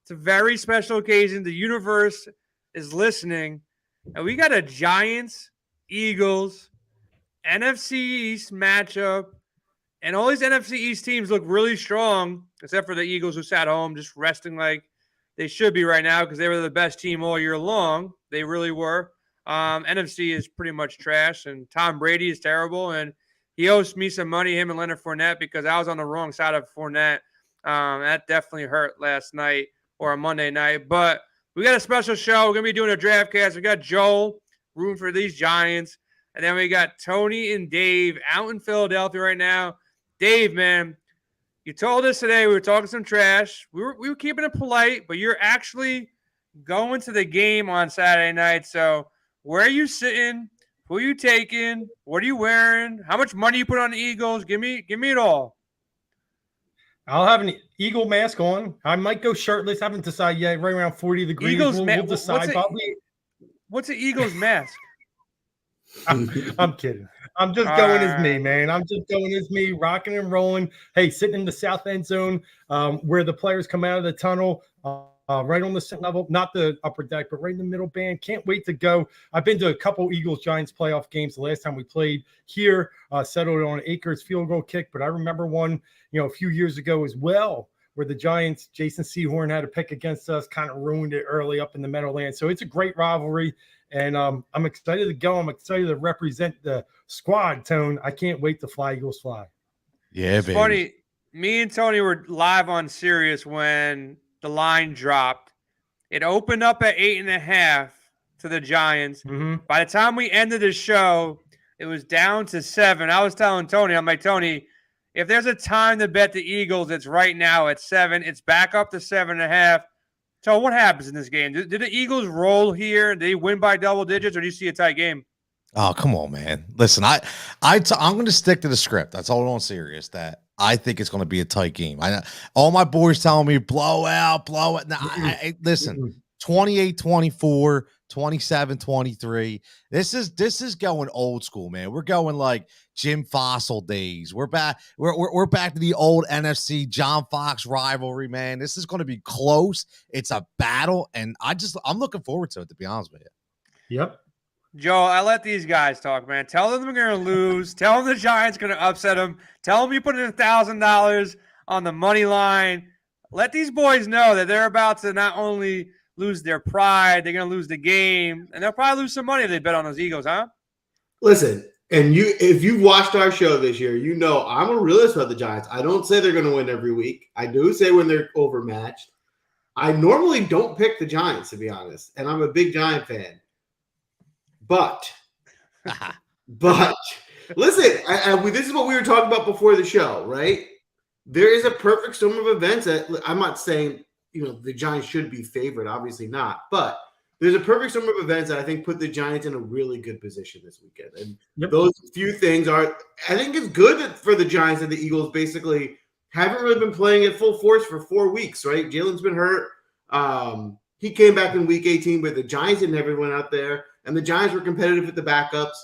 It's a very special occasion. The universe is listening. And we got a Giants, Eagles, NFC East matchup. And all these NFC East teams look really strong, except for the Eagles who sat home just resting like they should be right now because they were the best team all year long. They really were. NFC is pretty much trash, and Tom Brady is terrible. And he owes me some money, him and Leonard Fournette, because I was on the wrong side of Fournette. That definitely hurt last night or a Monday night. But we got a special show. We're going to be doing a DraftCast. We got Joel rooting for these Giants. And then we got Tony and Dave out in Philadelphia right now. Dave, man, you told us today we were talking some trash. We were keeping it polite, but you're actually going to the game on Saturday night. So where are you sitting? Who are you taking? What are you wearing? How much money you put on the Eagles? Give me it all. I'll have an Eagle mask on. I might go shirtless. I haven't decided yet. Right around 40 degrees. Eagles we'll decide. What's an Eagles mask? I'm kidding. I'm just going as me, man. I'm just going as me, rocking and rolling. Hey, sitting in the south end zone where the players come out of the tunnel, right on the center level, not the upper deck, but right in the middle band. Can't wait to go. I've been to a couple Eagles-Giants playoff games. The last time we played here, settled on Akers field goal kick, but I remember one, a few years ago as well, where the Giants, Jason Sehorn had a pick against us, kind of ruined it early up in the Meadowlands. So it's a great rivalry. And I'm excited to go. I'm excited to represent the squad, Tone. I can't wait to fly Eagles fly. Yeah, it's funny. Me and Tony were live on Sirius when the line dropped. It opened up at 8.5 to the Giants. Mm-hmm. By the time we ended the show, it was down to 7. I was telling Tony, I'm like, Tony, if there's a time to bet the Eagles, it's right now at 7. It's back up to 7.5. So what happens in this game? Did the Eagles roll here? Did they win by double digits, or do you see a tight game? Oh, come on, man. Listen, I'm going to stick to the script. That's all on Sirius, that I think it's going to be a tight game. All my boys telling me blow out. Nah, listen, 28-24, 27-23. This is going old school, man. We're going like Jim Fossil days. We're back. We're back to the old NFC John Fox rivalry, man. This is going to be close. It's a battle, and I'm looking forward to it, to be honest with you. Yep. Joe, I let these guys talk, man. Tell them they're going to lose. Tell them the Giants going to upset them. Tell them you put in $1,000 on the money line. Let these boys know that they're about to not only lose their pride, they're going to lose the game, and they'll probably lose some money if they bet on those Eagles, huh? Listen, and if you've watched our show this year, you know I'm a realist about the Giants. I don't say they're going to win every week. I do say when they're overmatched. I normally don't pick the Giants, to be honest, and I'm a big Giant fan. But listen, this is what we were talking about before the show, right? There is a perfect storm of events that I'm not saying, the Giants should be favored, obviously not, but there's a perfect storm of events that I think put the Giants in a really good position this weekend. And those few things are, I think it's good for the Giants and the Eagles basically haven't really been playing at full force for 4 weeks, right? Jalen's been hurt. He came back in week 18, but the Giants didn't have everyone out there. And the Giants were competitive with the backups.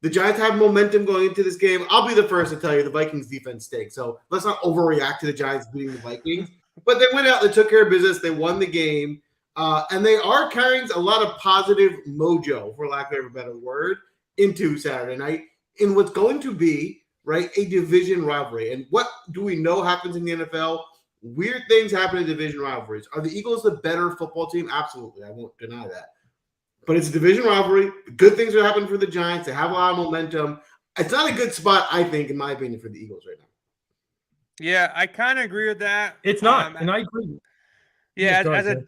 The Giants have momentum going into this game. I'll be the first to tell you the Vikings defense stinks. So let's not overreact to the Giants beating the Vikings. But they went out, they took care of business, they won the game. And they are carrying a lot of positive mojo, for lack of a better word, into Saturday night in what's going to be, right, a division rivalry. And what do we know happens in the NFL? Weird things happen in division rivalries. Are the Eagles the better football team? Absolutely. I won't deny that. But it's a division rivalry. Good things are happening for the Giants. They have a lot of momentum. It's not a good spot, I think, in my opinion, for the Eagles right now. Yeah, I kind of agree with that. It's not, and I agree. Yeah,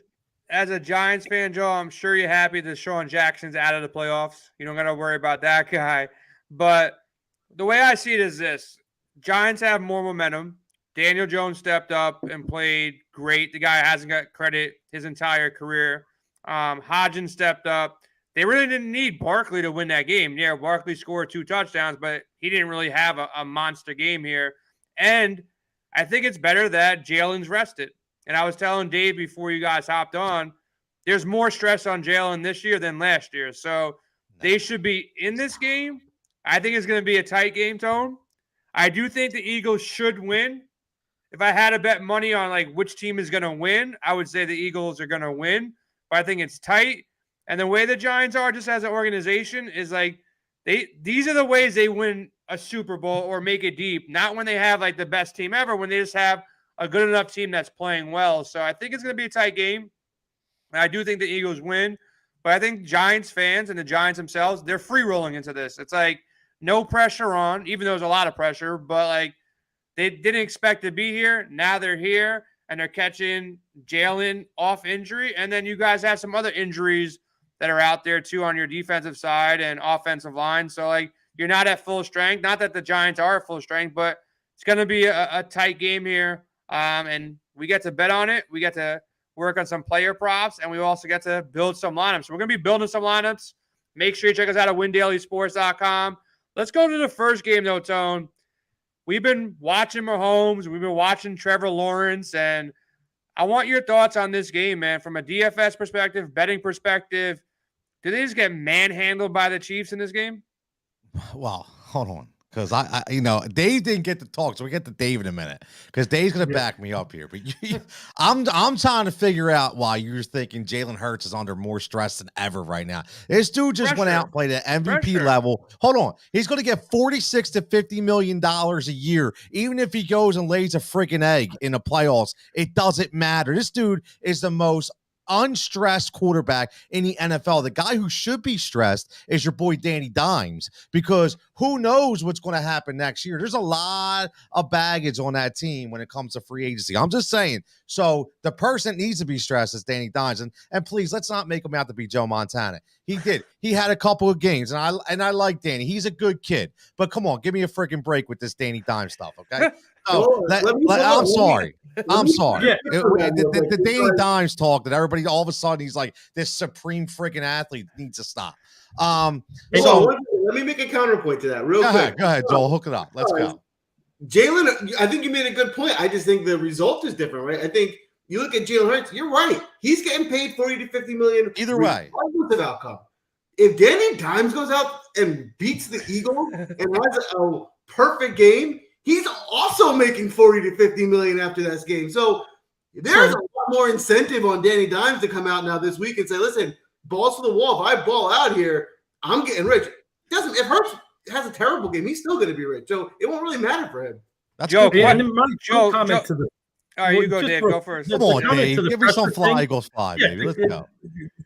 as a Giants fan, Joe, I'm sure you're happy that Sean Jackson's out of the playoffs. You don't got to worry about that guy. But the way I see it is this. Giants have more momentum. Daniel Jones stepped up and played great. The guy hasn't got credit his entire career. Hodgins stepped up. They really didn't need Barkley to win that game. Yeah, Barkley scored 2 touchdowns, but he didn't really have a monster game here. And I think it's better that Jalen's rested. And I was telling Dave before you guys hopped on, there's more stress on Jalen this year than last year. So they should be in this game. I think it's going to be a tight game, Tone. I do think the Eagles should win. if I had to bet money on like which team is going to win, I would say the Eagles are going to win. But I think it's tight. And the way the Giants are just as an organization is like these are the ways they win a Super Bowl or make it deep. Not when they have like the best team ever, when they just have a good enough team that's playing well. So I think it's going to be a tight game. I do think the Eagles win, but I think Giants fans and the Giants themselves, they're free rolling into this. It's like no pressure on, even though there's a lot of pressure, but like they didn't expect to be here. Now they're here and they're catching Jalen off injury. And then you guys have some other injuries that are out there too on your defensive side and offensive line. So like you're not at full strength. Not that the Giants are at full strength, but it's going to be a tight game here. And we get to bet on it. We get to work on some player props, and we also get to build some lineups. So we're going to be building some lineups. Make sure you check us out at windailysports.com. Let's go to the first game, though, Tone. We've been watching Mahomes. We've been watching Trevor Lawrence, and I want your thoughts on this game, man, from a DFS perspective, betting perspective. Did they just get manhandled by the Chiefs in this game? Well, hold on. Because I Dave didn't get to talk, so we get to Dave in a minute. Because Dave's gonna back me up here, but I'm trying to figure out why you're thinking Jalen Hurts is under more stress than ever right now. This dude just went out and played at MVP level. Hold on, he's gonna get $46 to $50 million a year, even if he goes and lays a freaking egg in the playoffs. It doesn't matter. This dude is the most unstressed quarterback in the NFL. The guy who should be stressed is your boy Danny Dimes, because who knows what's going to happen next year. There's a lot of baggage on that team when it comes to free agency. I'm just saying. So the person that needs to be stressed is Danny Dimes. And please, let's not make him out to be Joe Montana. He did. He had a couple of games, and I like Danny. He's a good kid. But come on, give me a freaking break with this Danny Dimes stuff, okay? So, I'm sorry. Yeah, the Danny Dimes talk that everybody all of a sudden he's like this supreme freaking athlete needs to stop. So let me make a counterpoint to that real quick. Go ahead, Joel. Hook it up. Let's go. Jalen, I think you made a good point. I just think the result is different, right? I think you look at Jalen Hurts, you're right. He's getting paid $40 to $50 million either way, regardless of outcome. If Danny Dimes goes out and beats the Eagles and has a perfect game, he's also making $40 to $50 million after that game. So there's a lot more incentive on Danny Dimes to come out now this week and say, listen, balls to the wall. If I ball out here, I'm getting rich. If Hurts has a terrible game, he's still going to be rich. So it won't really matter for him. That's Joe. Joe, comment to the. All right, you go, Dave. Go first. Come on, Dave. Give me some fly Eagles 5, baby. Let's go.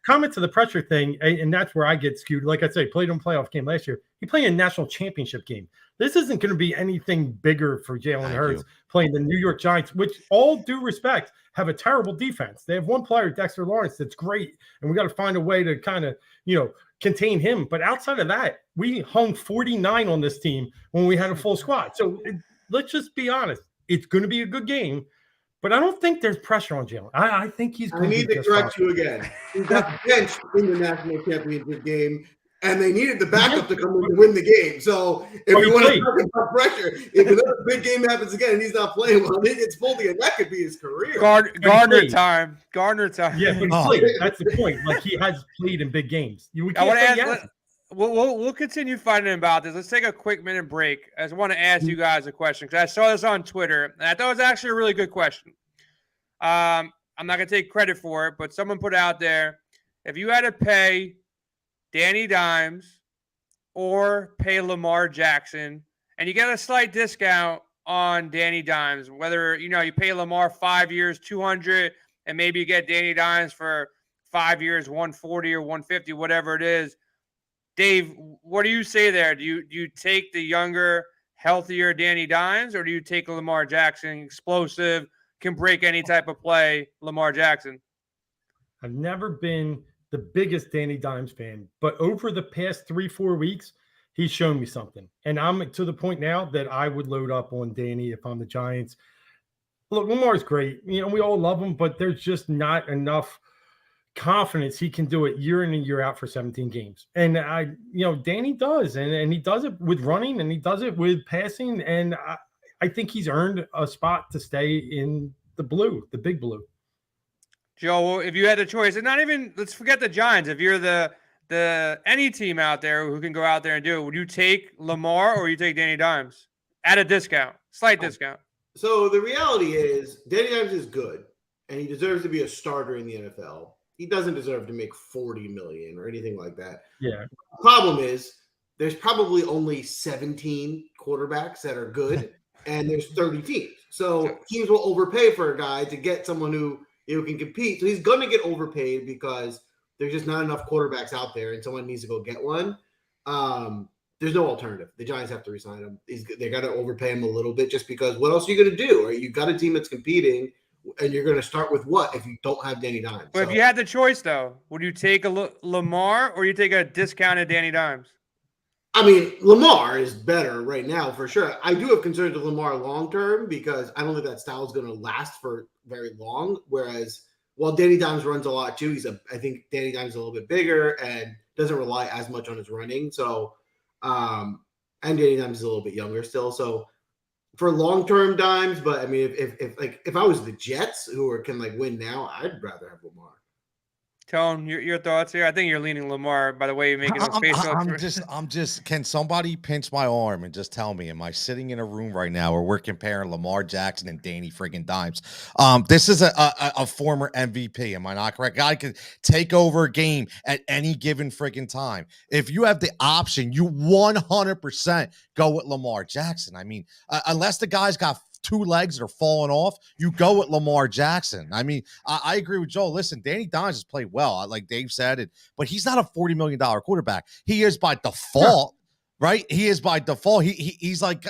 Comment to the pressure thing, and that's where I get skewed. Like I say, played in a playoff game last year. He played a national championship game. This isn't going to be anything bigger for Jalen Hurts playing the New York Giants, which, all due respect, have a terrible defense. They have one player, Dexter Lawrence, that's great, and we got to find a way to kind of, contain him. But outside of that, we hung 49 on this team when we had a full squad. So let's just be honest. It's going to be a good game, but I don't think there's pressure on Jalen. I think he's going to be I need to correct you again. He got benched in the national championship game, and they needed the backup to come in to win the game. So if we want to talk about pressure, if another big game happens again and he's not playing well, he gets pulled again, that could be his career. Gardner time. Yeah, but played. That's the point. Like, he has played in big games. I want to ask. We'll continue fighing about this. Let's take a quick minute break. I just want to ask you guys a question because I saw this on Twitter, and I thought it was actually a really good question. I'm not going to take credit for it, but someone put out there, if you had to pay Danny Dimes or pay Lamar Jackson, and you get a slight discount on Danny Dimes, whether, you pay Lamar 5 years, 200, and maybe you get Danny Dimes for 5 years, 140 or 150, whatever it is. Dave, what do you say there? Do you take the younger, healthier Danny Dimes, or do you take Lamar Jackson, explosive, can break any type of play, Lamar Jackson? I've never been the biggest Danny Dimes fan, but over the past 3-4 weeks, he's shown me something. And I'm to the point now that I would load up on Danny if I'm the Giants. Look, Lamar's great. We all love him, but there's just not enough confidence he can do it year in and year out for 17 games. And Danny does, and he does it with running, and he does it with passing. And I think he's earned a spot to stay in the big blue. Joe, if you had a choice, and not even, let's forget the Giants. If you're the any team out there who can go out there and do it, would you take Lamar or you take Danny Dimes at a discount, slight discount? So the reality is Danny Dimes is good, and he deserves to be a starter in the NFL. He doesn't deserve to make $40 million or anything like that. Yeah. The problem is there's probably only 17 quarterbacks that are good, and there's 30 teams. So teams will overpay for a guy to get someone who can compete. So he's going to get overpaid because there's just not enough quarterbacks out there, and someone needs to go get one. There's no alternative. The Giants have to resign him. They got to overpay him a little bit just because what else are you going to do? Right? You got a team that's competing, and you're going to start with what if you don't have Danny Dimes? But if you had the choice, though, would you take a Lamar or you take a discounted Danny Dimes? I mean, Lamar is better right now for sure. I do have concerns with Lamar long term because I don't think that style is going to last for very long. Whereas while Danny Dimes runs a lot too, I think Danny Dimes is a little bit bigger and doesn't rely as much on his running. So, and Danny Dimes is a little bit younger still. So for long term Dimes, but I mean, if I was the Jets who can win now, I'd rather have Lamar. Tone, your thoughts here? I think you're leaning Lamar by the way you're making those face. I'm just. Can somebody pinch my arm and just tell me? Am I sitting in a room right now where we're comparing Lamar Jackson and Danny friggin' Dimes? This is a former MVP. Am I not correct? Guy could take over a game at any given friggin' time. If you have the option, you 100% go with Lamar Jackson. I mean, unless the guy's got two legs that are falling off, you go with Lamar Jackson. I mean, I agree with Joel. Listen, Danny Dimes has played well, like Dave said, but he's not a $40 million quarterback. He is by default, right? He is by default. He's like,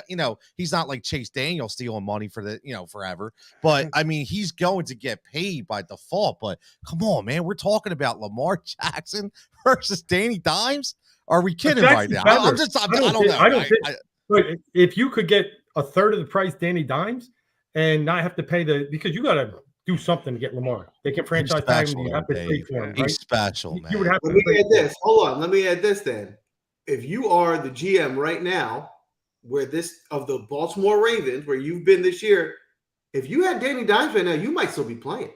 he's not like Chase Daniel stealing money for forever. But I mean, he's going to get paid by default. But come on, man, we're talking about Lamar Jackson versus Danny Dimes. Are we kidding right now? I don't know. If you could get a third of the price Danny Dimes and not have to pay because you got to do something to get Lamar. They can franchise tag him. You have to pay for him. Right? He's special, man. You would have to Let me add this. Hold on. Let me add this then. If you are the GM right now, of the Baltimore Ravens, where you've been this year, if you had Danny Dimes right now, you might still be playing.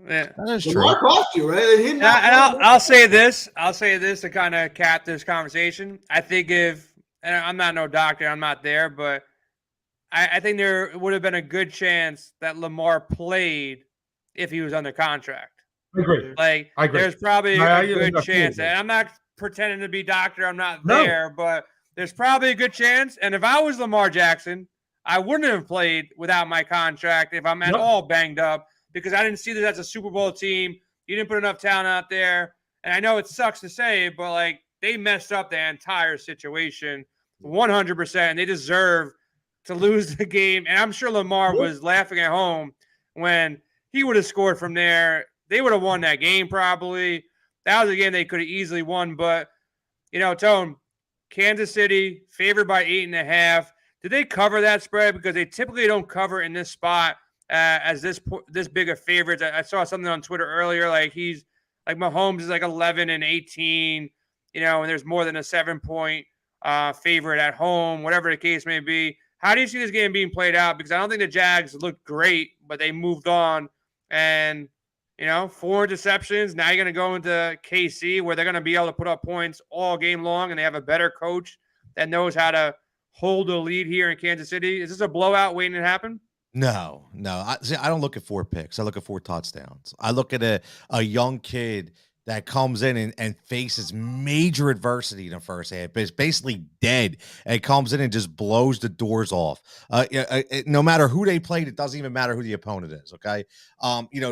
Yeah, that is Lamar true. cost you, right? I'll say this. I'll say this to kind of cap this conversation. I think and I'm not no doctor, I'm not there, but I think there would have been a good chance that Lamar played if he was under contract. I agree. I agree. There's probably a good chance. And I'm not pretending to be doctor. I'm not there, but there's probably a good chance. And if I was Lamar Jackson, I wouldn't have played without my contract if I'm at all banged up because I didn't see this as a Super Bowl team. You didn't put enough talent out there. And I know it sucks to say, but they messed up the entire situation 100%. And they deserve to lose the game. And I'm sure Lamar was laughing at home when he would have scored from there. They would have won that game probably. That was a game they could have easily won. But, Tone, Kansas City favored by 8.5. Did they cover that spread? Because they typically don't cover in this spot as this big of favorites. I saw something on Twitter earlier. He's Mahomes is 11 and 18, and there's more than a 7-point favorite at home, whatever the case may be. How do you see this game being played out? Because I don't think the Jags looked great, but they moved on. And, 4 interceptions. Now you're going to go into KC where they're going to be able to put up points all game long, and they have a better coach that knows how to hold a lead here in Kansas City. Is this a blowout waiting to happen? No. I don't look at 4 picks. I look at 4 touchdowns. I look at a young kid that comes in and faces major adversity in the first half, but it's basically dead and comes in and just blows the doors off. No matter who they played, it doesn't even matter who the opponent is. Okay.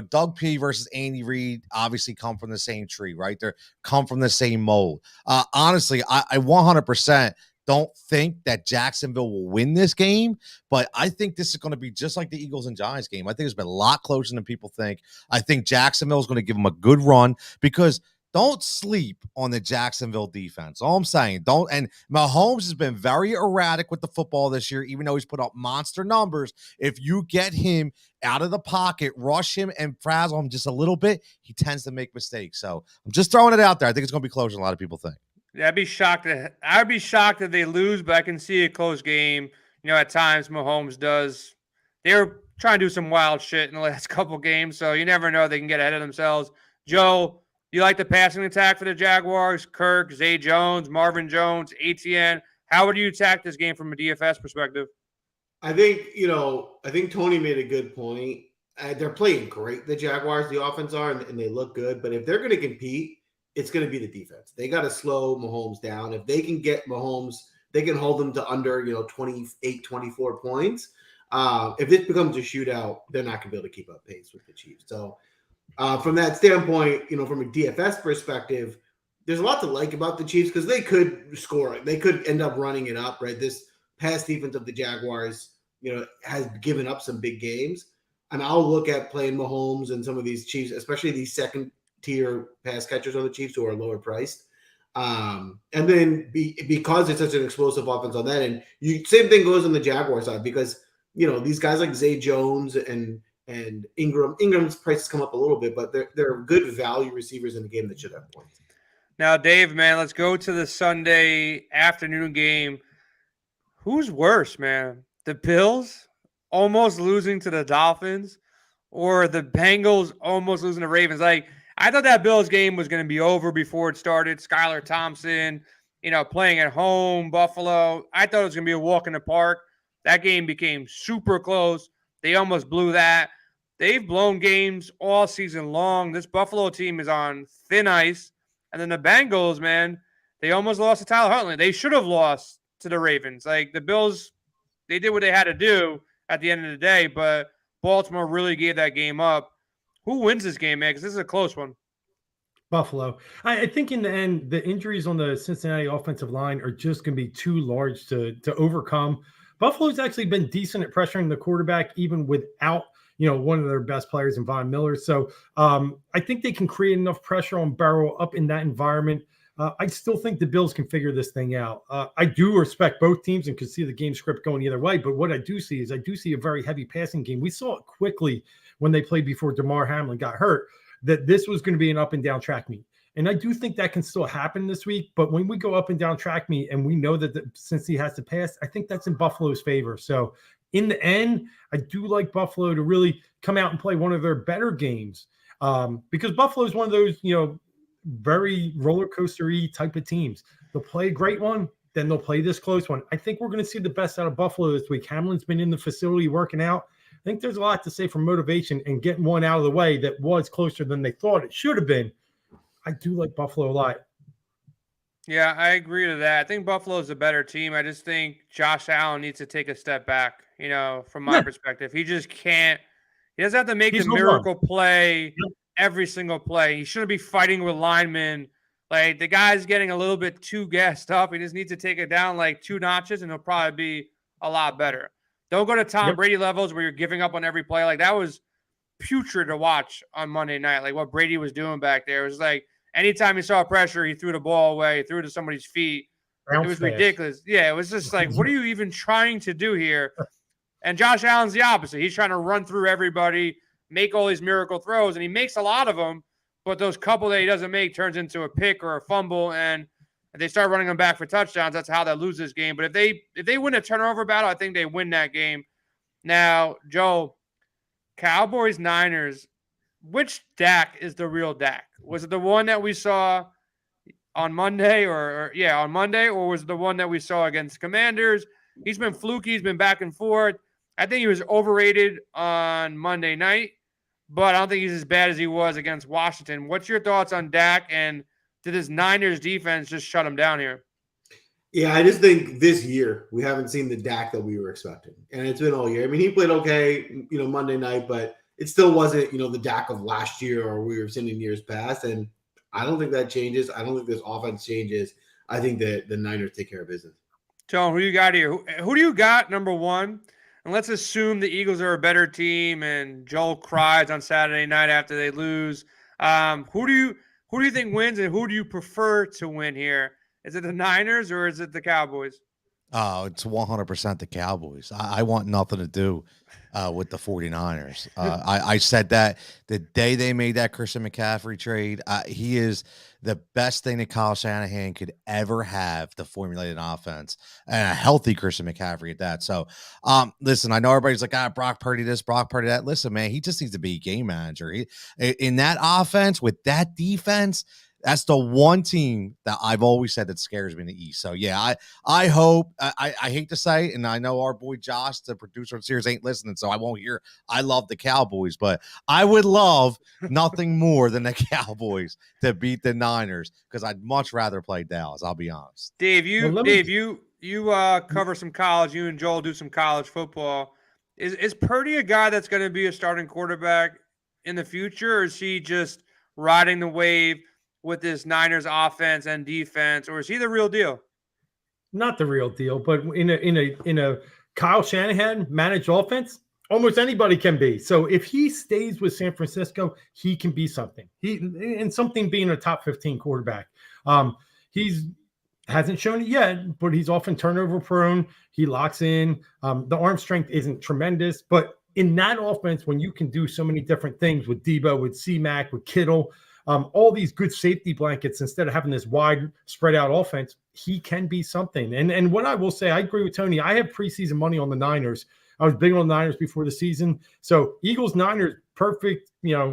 Doug P versus Andy Reid obviously come from the same tree, right? They come from the same mold. Honestly, I 100% don't think that Jacksonville will win this game, but I think this is going to be just like the Eagles and Giants game. I think it's been a lot closer than people think. I think Jacksonville is going to give them a good run because don't sleep on the Jacksonville defense. All I'm saying, don't. And Mahomes has been very erratic with the football this year, even though he's put up monster numbers. If you get him out of the pocket, rush him and frazzle him just a little bit, he tends to make mistakes. So I'm just throwing it out there. I think it's going to be closer than a lot of people think. Yeah, I'd be shocked if they lose, but I can see a close game. At times Mahomes does. They're trying to do some wild shit in the last couple games, so you never know. They can get ahead of themselves. Joe, you like the passing attack for the Jaguars? Kirk, Zay Jones, Marvin Jones, ATN. How would you attack this game from a DFS perspective? I think Tony made a good point. They're playing great, the Jaguars, the offense are, and they look good. But if they're going to compete, it's going to be the defense. They got to slow Mahomes down. If they can get Mahomes, they can hold them to under 28, 24 points. If this becomes a shootout, they're not going to be able to keep up pace with the Chiefs. So from that standpoint, from a DFS perspective, there's a lot to like about the Chiefs because they could score it. They could end up running it up, right? This pass defense of the Jaguars, has given up some big games. And I'll look at playing Mahomes and some of these Chiefs, especially these second tier pass catchers on the Chiefs who are lower priced. And then because it's such an explosive offense on that end, same thing goes on the Jaguar side because these guys like Zay Jones and Ingram's prices come up a little bit, but they're good value receivers in the game that should have points. Now, Dave, man, let's go to the Sunday afternoon game. Who's worse, man? The Bills almost losing to the Dolphins or the Bengals almost losing to Ravens? Like, I thought that Bills game was going to be over before it started. Skylar Thompson, playing at home, Buffalo. I thought it was going to be a walk in the park. That game became super close. They almost blew that. They've blown games all season long. This Buffalo team is on thin ice. And then the Bengals, man, they almost lost to Tyler Huntley. They should have lost to the Ravens. Like, the Bills, they did what they had to do at the end of the day, but Baltimore really gave that game up. Who wins this game, man? Because this is a close one. Buffalo. I think in the end, the injuries on the Cincinnati offensive line are just going to be too large to overcome. Buffalo's actually been decent at pressuring the quarterback, even without one of their best players in Von Miller. So I think they can create enough pressure on Burrow up in that environment. I still think the Bills can figure this thing out. I do respect both teams and can see the game script going either way. But what I do see is a very heavy passing game. We saw it quickly when they played before DeMar Hamlin got hurt, that this was going to be an up and down track meet. And I do think that can still happen this week. But when we go up and down track meet and we know that since he has to pass, I think that's in Buffalo's favor. So in the end, I do like Buffalo to really come out and play one of their better games because Buffalo is one of those, very roller coaster-y type of teams. They'll play a great one, then they'll play this close one. I think we're going to see the best out of Buffalo this week. Hamlin's been in the facility working out. I think there's a lot to say for motivation and getting one out of the way that was closer than they thought it should have been. I do like Buffalo a lot. Yeah, I agree to that. I think Buffalo is a better team. I just think Josh Allen needs to take a step back, from my perspective. He just can't – he doesn't have to make the miracle play every single play. He shouldn't be fighting with linemen. Like, the guy's getting a little bit too gassed up. He just needs to take it down like 2 notches, and he'll probably be a lot better. Don't go to Tom Brady levels where you're giving up on every play. Like, that was putrid to watch on Monday night. Like, what Brady was doing back there. It was like anytime he saw pressure, he threw the ball away, threw it to somebody's feet. It was ridiculous. Yeah, it was just like, what are you even trying to do here? And Josh Allen's the opposite. He's trying to run through everybody, make all these miracle throws, and he makes a lot of them, but those couple that he doesn't make turns into a pick or a fumble, and they start running them back for touchdowns. That's how they lose this game. But if they win a turnover battle, I think they win that game. Now, Joe, Cowboys, Niners, which Dak is the real Dak? Was it the one that we saw on Monday or was it the one that we saw against Commanders? He's been fluky. He's been back and forth. I think he was overrated on Monday night, but I don't think he's as bad as he was against Washington. What's your thoughts on Dak, and did this Niners defense just shut him down here? Yeah, I just think this year we haven't seen the Dak that we were expecting, and it's been all year. I mean, he played okay, Monday night, but it still wasn't, the Dak of last year or we were seeing in years past, and I don't think that changes. I don't think this offense changes. I think that the Niners take care of business. John, who do you got here? Who do you got, number one? And let's assume the Eagles are a better team and Joel cries on Saturday night after they lose. Who do you think wins, and who do you prefer to win here? Is it the Niners or is it the Cowboys? Oh, it's 100% the Cowboys. I want nothing to do with the 49ers. I said that the day they made that Christian McCaffrey trade. He is the best thing that Kyle Shanahan could ever have to formulate an offense, and a healthy Christian McCaffrey at that. So, listen, I know everybody's like, Brock Purdy this, Brock Purdy that. Listen, man, he just needs to be a game manager. In that offense with that defense, That's the one team that I've always said that scares me in the East. So yeah, I hope I hate to say it, and I know our boy Josh, the producer of the series, ain't listening, so I won't hear I love the Cowboys, but I would love nothing more than the Cowboys to beat the Niners because I'd much rather play Dallas. I'll be honest. Dave, you cover some college. You and Joel do some college football. Is Purdy a guy that's going to be a starting quarterback in the future, or is he just riding the wave with this Niners offense and defense, or is he the real deal? Not the real deal, but in a Kyle Shanahan managed offense, almost anybody can be. So if he stays with San Francisco, he can be something. Something being a top 15 quarterback. He's hasn't shown it yet, but he's often turnover prone. He locks in. The arm strength isn't tremendous, but in that offense, when you can do so many different things with Debo, with C-Mac, with Kittle, all these good safety blankets, instead of having this wide spread out offense, he can be something. And what I will say, I agree with Tony. I have preseason money on the Niners. I was big on the Niners before the season. So Eagles, Niners, perfect,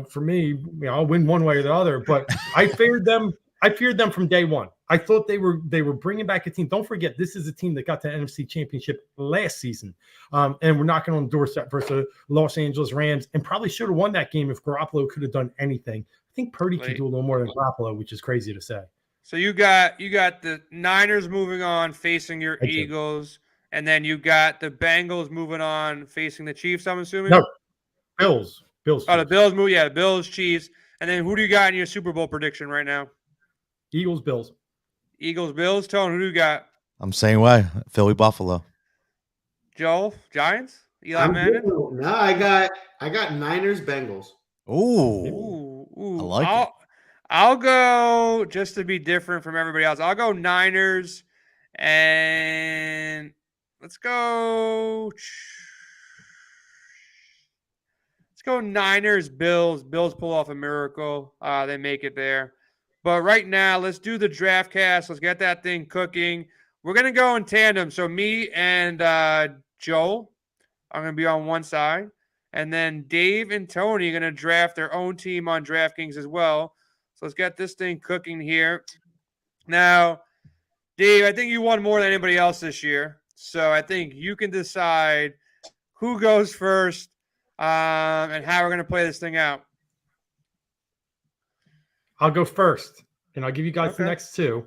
for me, I'll win one way or the other, but I feared them. I feared them from day one. I thought they were bringing back a team. Don't forget, this is a team that got the NFC Championship last season, and we're knocking on the doorstep versus Los Angeles Rams, and probably should have won that game if Garoppolo could have done anything. I think Purdy can do a little more than Garoppolo, which is crazy to say. So you got the Niners moving on, facing your Eagles, and then you got the Bengals moving on, facing the Chiefs. I'm assuming. No, Bills. Oh, the Bills move. Yeah, the Bills, Chiefs, and then who do you got in your Super Bowl prediction right now? Eagles, Bills. Eagles, Bills. Tone, who do you got? I'm same way. Philly, Buffalo. Joel, Giants. Eli Manning. No, I got Niners, Bengals. Ooh. I like it. I'll go, just to be different from everybody else, I'll go Niners, and let's go Niners, Bills. Bills pull off a miracle. They make it there. But right now, let's do the DraftCast. Let's get that thing cooking. We're going to go in tandem. So me and Joel are going to be on one side. And then Dave and Tony are going to draft their own team on DraftKings as well. So let's get this thing cooking here. Now, Dave, I think you won more than anybody else this year. So I think you can decide who goes first and how we're going to play this thing out. I'll go first, and I'll give you guys the next two.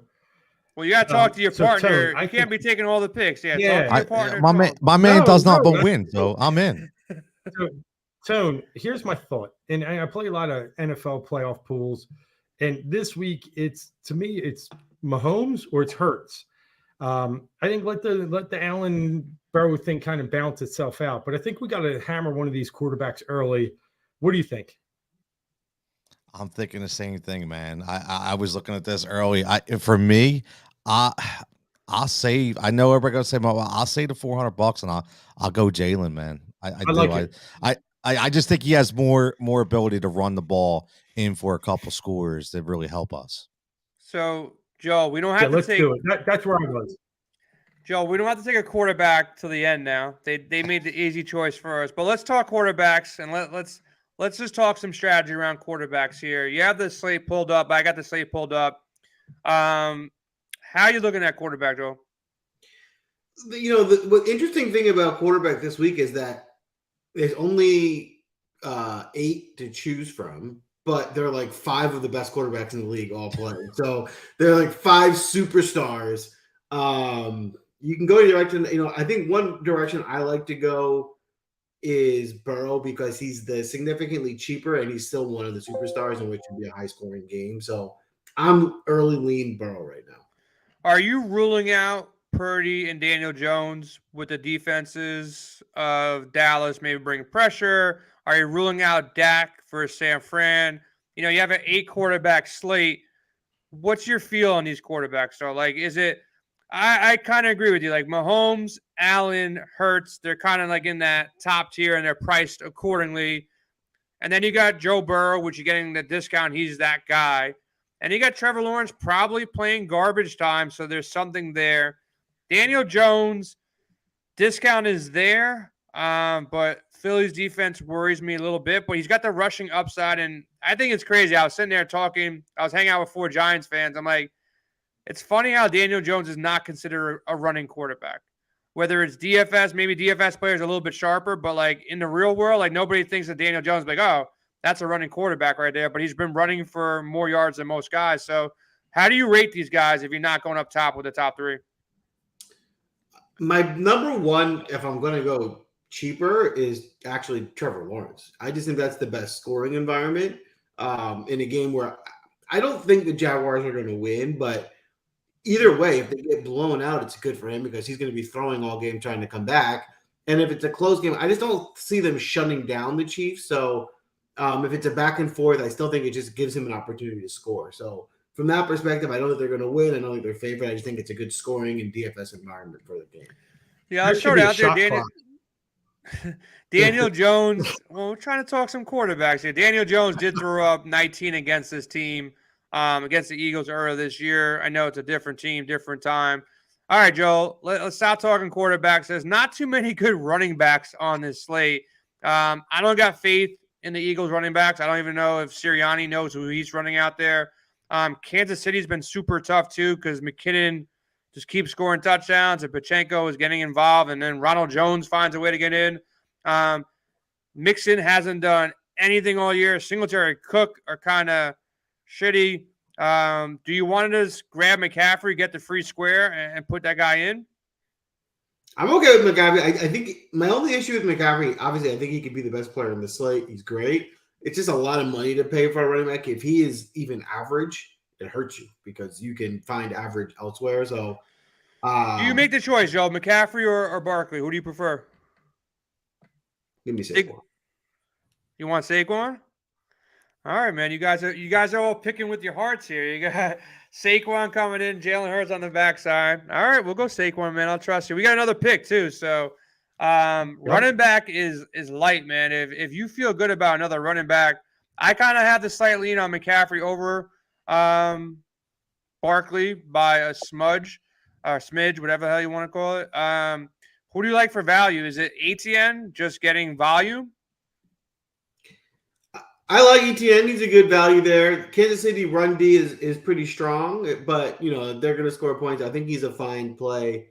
Well, you got to talk to your partner. You can't be taking all the picks. Yeah, talk to your partner. My man does not but win, so I'm in. Tone, here's my thought. And I play a lot of NFL playoff pools, and this week it's Mahomes or it's Hurts. I think let the Allen Burrow thing kind of balance itself out, but I think we got to hammer one of these quarterbacks early. What do you think? I'm thinking the same thing, man. I was looking at this early. For me, I'll save. I know everybody gonna say, I'll save the $400 and I'll go Jalen, man. I just think he has more ability to run the ball in for a couple scores that really help us. So, Joe, we don't have to let's take. Do it. That's where I was. Joe, we don't have to take a quarterback till the end now. They made the easy choice for us. But let's talk quarterbacks and let's just talk some strategy around quarterbacks here. You have the slate pulled up. I got the slate pulled up. How are you looking at quarterback, Joe? The interesting thing about quarterback this week is that there's only 8 to choose from, but they're like 5 of the best quarterbacks in the league all playing. So they're like 5 superstars. You can go in direction. I think one direction I like to go is Burrow because he's the significantly cheaper and he's still one of the superstars in which would be a high scoring game. So I'm early lean Burrow right now. Are you ruling out Purdy and Daniel Jones with the defenses of Dallas maybe bring pressure? Are you ruling out Dak for San Fran? You have an 8 quarterback slate. What's your feel on these quarterbacks? So is it I kind of agree with you. Like Mahomes, Allen, Hurts, they're kind of like in that top tier and they're priced accordingly. And then you got Joe Burrow, which you're getting the discount. He's that guy. And you got Trevor Lawrence probably playing garbage time. So there's something there. Daniel Jones, discount is there. But Philly's defense worries me a little bit. But he's got the rushing upside. And I think it's crazy. I was sitting there talking. I was hanging out with 4 Giants fans. I'm like, it's funny how Daniel Jones is not considered a running quarterback. Whether it's DFS, maybe DFS players are a little bit sharper, but like in the real world, like nobody thinks that Daniel Jones is like, oh, that's a running quarterback right there. But he's been running for more yards than most guys. So how do you rate these guys if you're not going up top with the top 3? My number one, if I'm going to go cheaper, is actually Trevor Lawrence. I just think that's the best scoring environment in a game where I don't think the Jaguars are going to win, but either way, if they get blown out, it's good for him because he's going to be throwing all game trying to come back. And if it's a close game, I just don't see them shutting down the Chiefs. So if it's a back and forth, I still think it just gives him an opportunity to score. So from that perspective, I don't think they're going to win. I don't think they're favored. I just think it's a good scoring and DFS environment for the game. Yeah, I'll show it out there, Daniel Jones. Well, we're trying to talk some quarterbacks here. Daniel Jones did throw up 19 against this team, against the Eagles earlier this year. I know it's a different team, different time. All right, Joel, let's stop talking quarterbacks. There's not too many good running backs on this slate. I don't got faith in the Eagles running backs. I don't even know if Sirianni knows who he's running out there. Kansas City's been super tough too because McKinnon just keeps scoring touchdowns and Pacheco is getting involved, and then Ronald Jones finds a way to get in. Mixon hasn't done anything all year. Singletary, Cook are kind of shitty. Do you want to just grab McCaffrey, get the free square, and put that guy in? I'm okay with McCaffrey. I think my only issue with McCaffrey, obviously, I think he could be the best player in the slate. He's great. It's just a lot of money to pay for a running back. If he is even average, it hurts you because you can find average elsewhere. So, do you make the choice, Joe? McCaffrey or Barkley? Who do you prefer? Give me Saquon. You want Saquon? All right, man. You guys are all picking with your hearts here. You got Saquon coming in, Jalen Hurts on the backside. All right, we'll go Saquon, man. I'll trust you. We got another pick too. So running back is light, man. If you feel good about another running back, I kind of have the slight lean on McCaffrey over Barkley by a smidge, whatever the hell you want to call it. Who do you like for value? Is it ATN just getting volume? I like ETN. He's a good value there. Kansas City run D is pretty strong, but they're going to score points. I think he's a fine play.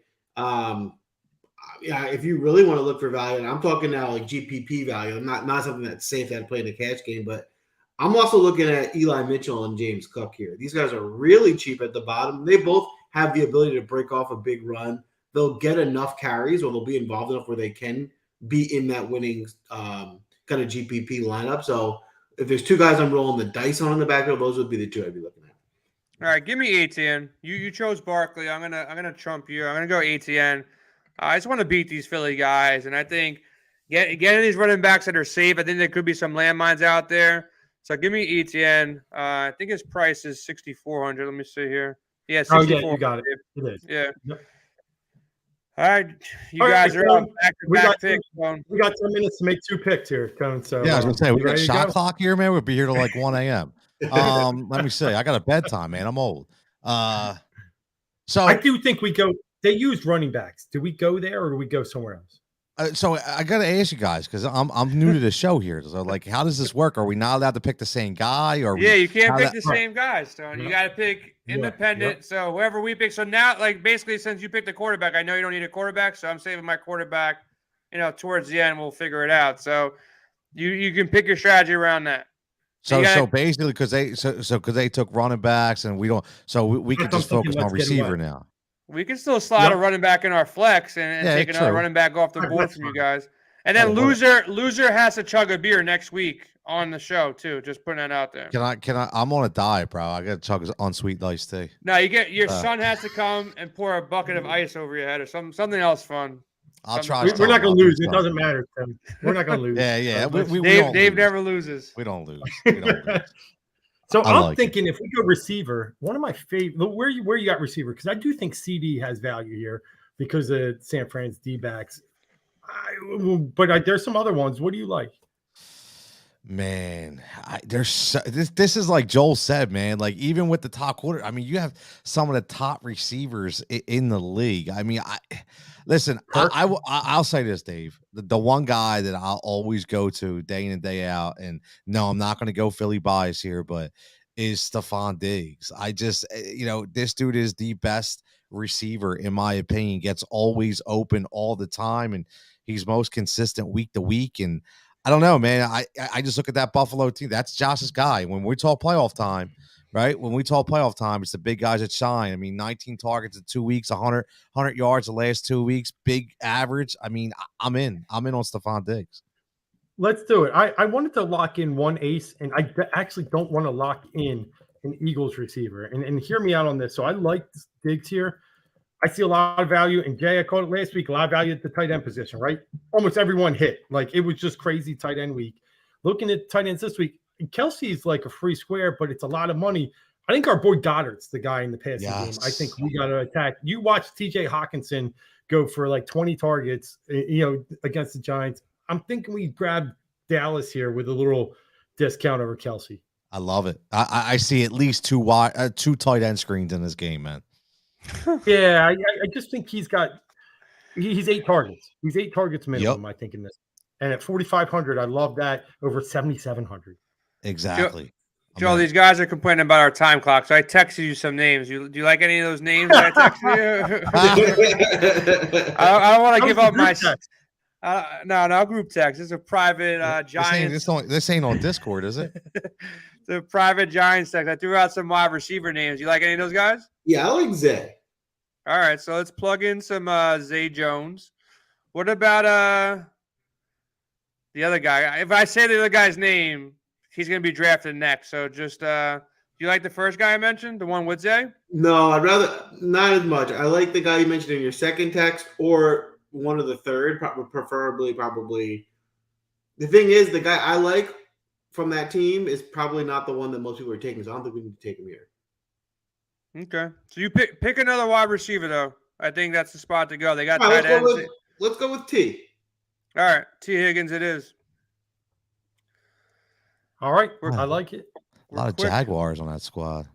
If you really want to look for value, and I'm talking now like GPP value, not something that's safe that play in a cash game, but I'm also looking at Eli Mitchell and James Cook here. These guys are really cheap at the bottom. They both have the ability to break off a big run. They'll get enough carries, or they'll be involved enough where they can be in that winning kind of GPP lineup. So if there's 2 guys I'm rolling the dice on in the backfield, those would be the 2 I'd be looking at. All right, give me ATN. You chose Barkley. I'm gonna trump you. I'm gonna go ATN. I just want to beat these Philly guys, and I think getting these running backs that are safe. I think there could be some landmines out there. So give me ETN. I think his price is 6,400. Let me see here. Yeah, 6,400. Oh, yeah, you got it. It is. Yeah. Yep. All right, you guys are up back-to-back picks. We got 10 minutes to make 2 picks here, Cone. So yeah, I was gonna say we got shot go? clock here, man. We'll be here till like 1 a.m. Let me see. I got a bedtime, man. I'm old. So I do think we go. They use running backs. Do we go there or do we go somewhere else? So I got to ask you guys because I'm new to the show here. So like, how does this work? Are we not allowed to pick the same guy? Or you can't pick the same guys, Stone. You got to pick independent. Yep. So whoever we pick. So now, like basically, since you picked the quarterback, I know you don't need a quarterback, so I'm saving my quarterback. Towards the end, we'll figure it out. So you can pick your strategy around that. So basically, because they took running backs and we don't, so we could just focus on receiver now. We can still slide a running back in our flex and take another running back off the board from you guys. And then loser has to chug a beer next week on the show too. Just putting that out there. Can I? I'm on a diet, bro. I got to chug unsweet iced tea. No, you get your son has to come and pour a bucket of ice over your head or something else fun. I'll try. We're not going to lose. It doesn't matter, Tim. We're not going to lose. Yeah. Dave never loses. We don't lose. We don't lose. So I'm thinking if we go receiver, one of my favorite where you got receiver, because I do think CD has value here because of San Fran's D-backs. But there's some other ones. What do you like? Man, this is like Joel said, man. Like even with the top quarter, I mean, you have some of the top receivers in the league. I mean, listen. I'll say this, Dave. The one guy that I'll always go to day in and day out, and no, I'm not going to go Philly bias here, but is Stephon Diggs. I just, this dude is the best receiver in my opinion. Gets always open all the time, and he's most consistent week to week. And I don't know, man. I just look at that Buffalo team. That's Josh's guy. When we talk playoff time, right? When we talk playoff time, it's the big guys that shine. I mean, 19 targets in 2 weeks, 100 yards the last 2 weeks, big average. I mean, I'm in on Stephon Diggs. Let's do it. I wanted to lock in one ace, and I actually don't want to lock in an Eagles receiver. And hear me out on this. So I like Diggs here. I see a lot of value, and Jay, I called it last week, a lot of value at the tight end position, right? Almost everyone hit. Like, it was just crazy tight end week. Looking at tight ends this week, Kelsey's like a free square, but it's a lot of money. I think our boy Goddard's the guy in the passing game. I think we got to attack. You watch TJ Hawkinson go for like 20 targets, against the Giants. I'm thinking we grab Dallas here with a little discount over Kelsey. I love it. I see at least two tight end screens in this game, man. Yeah, I just think he's 8 targets. He's 8 targets minimum, I think, in this. And at 4,500, I love that over 7,700. Exactly. Joel, these guys are complaining about our time clock, so I texted you some names. Do you like any of those names that I texted you? I don't want to give up my text. No group text. It's a private Giants. This ain't on Discord, is it? It's a private Giants text. I threw out some wide receiver names. You like any of those guys? Yeah, I like Zay. All right, so let's plug in some Zay Jones. What about the other guy? If I say the other guy's name, he's going to be drafted next. So just do you like the first guy I mentioned, the one with Zay? No, I'd rather not as much. I like the guy you mentioned in your second text or one of the third, preferably probably. The thing is, the guy I like from that team is probably not the one that most people are taking, so I don't think we need to take him here. Okay. So you pick another wide receiver, though. I think that's the spot to go. They got tight ends. Let's go with T. All right. T. Higgins it is. All right. I like it. A lot of Jaguars on that squad.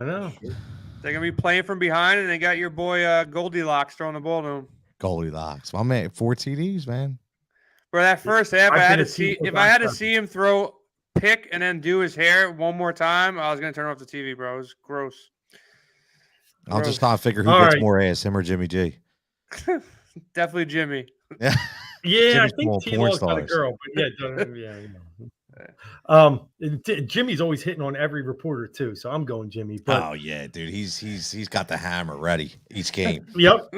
I know. They're going to be playing from behind, and they got your boy Goldilocks throwing the ball to him. Goldilocks. My man, 4 TDs, man. For that first half, I had to see him throw pick and then do his hair one more time, I was going to turn off the TV, bro. It was gross. I'm just trying to figure who gets more ass, him or Jimmy G. Definitely Jimmy. Yeah. Yeah, I think T-Law's got a girl, but Jimmy's always hitting on every reporter too, so I'm going Jimmy. But oh yeah, dude, he's got the hammer ready each game. Yep.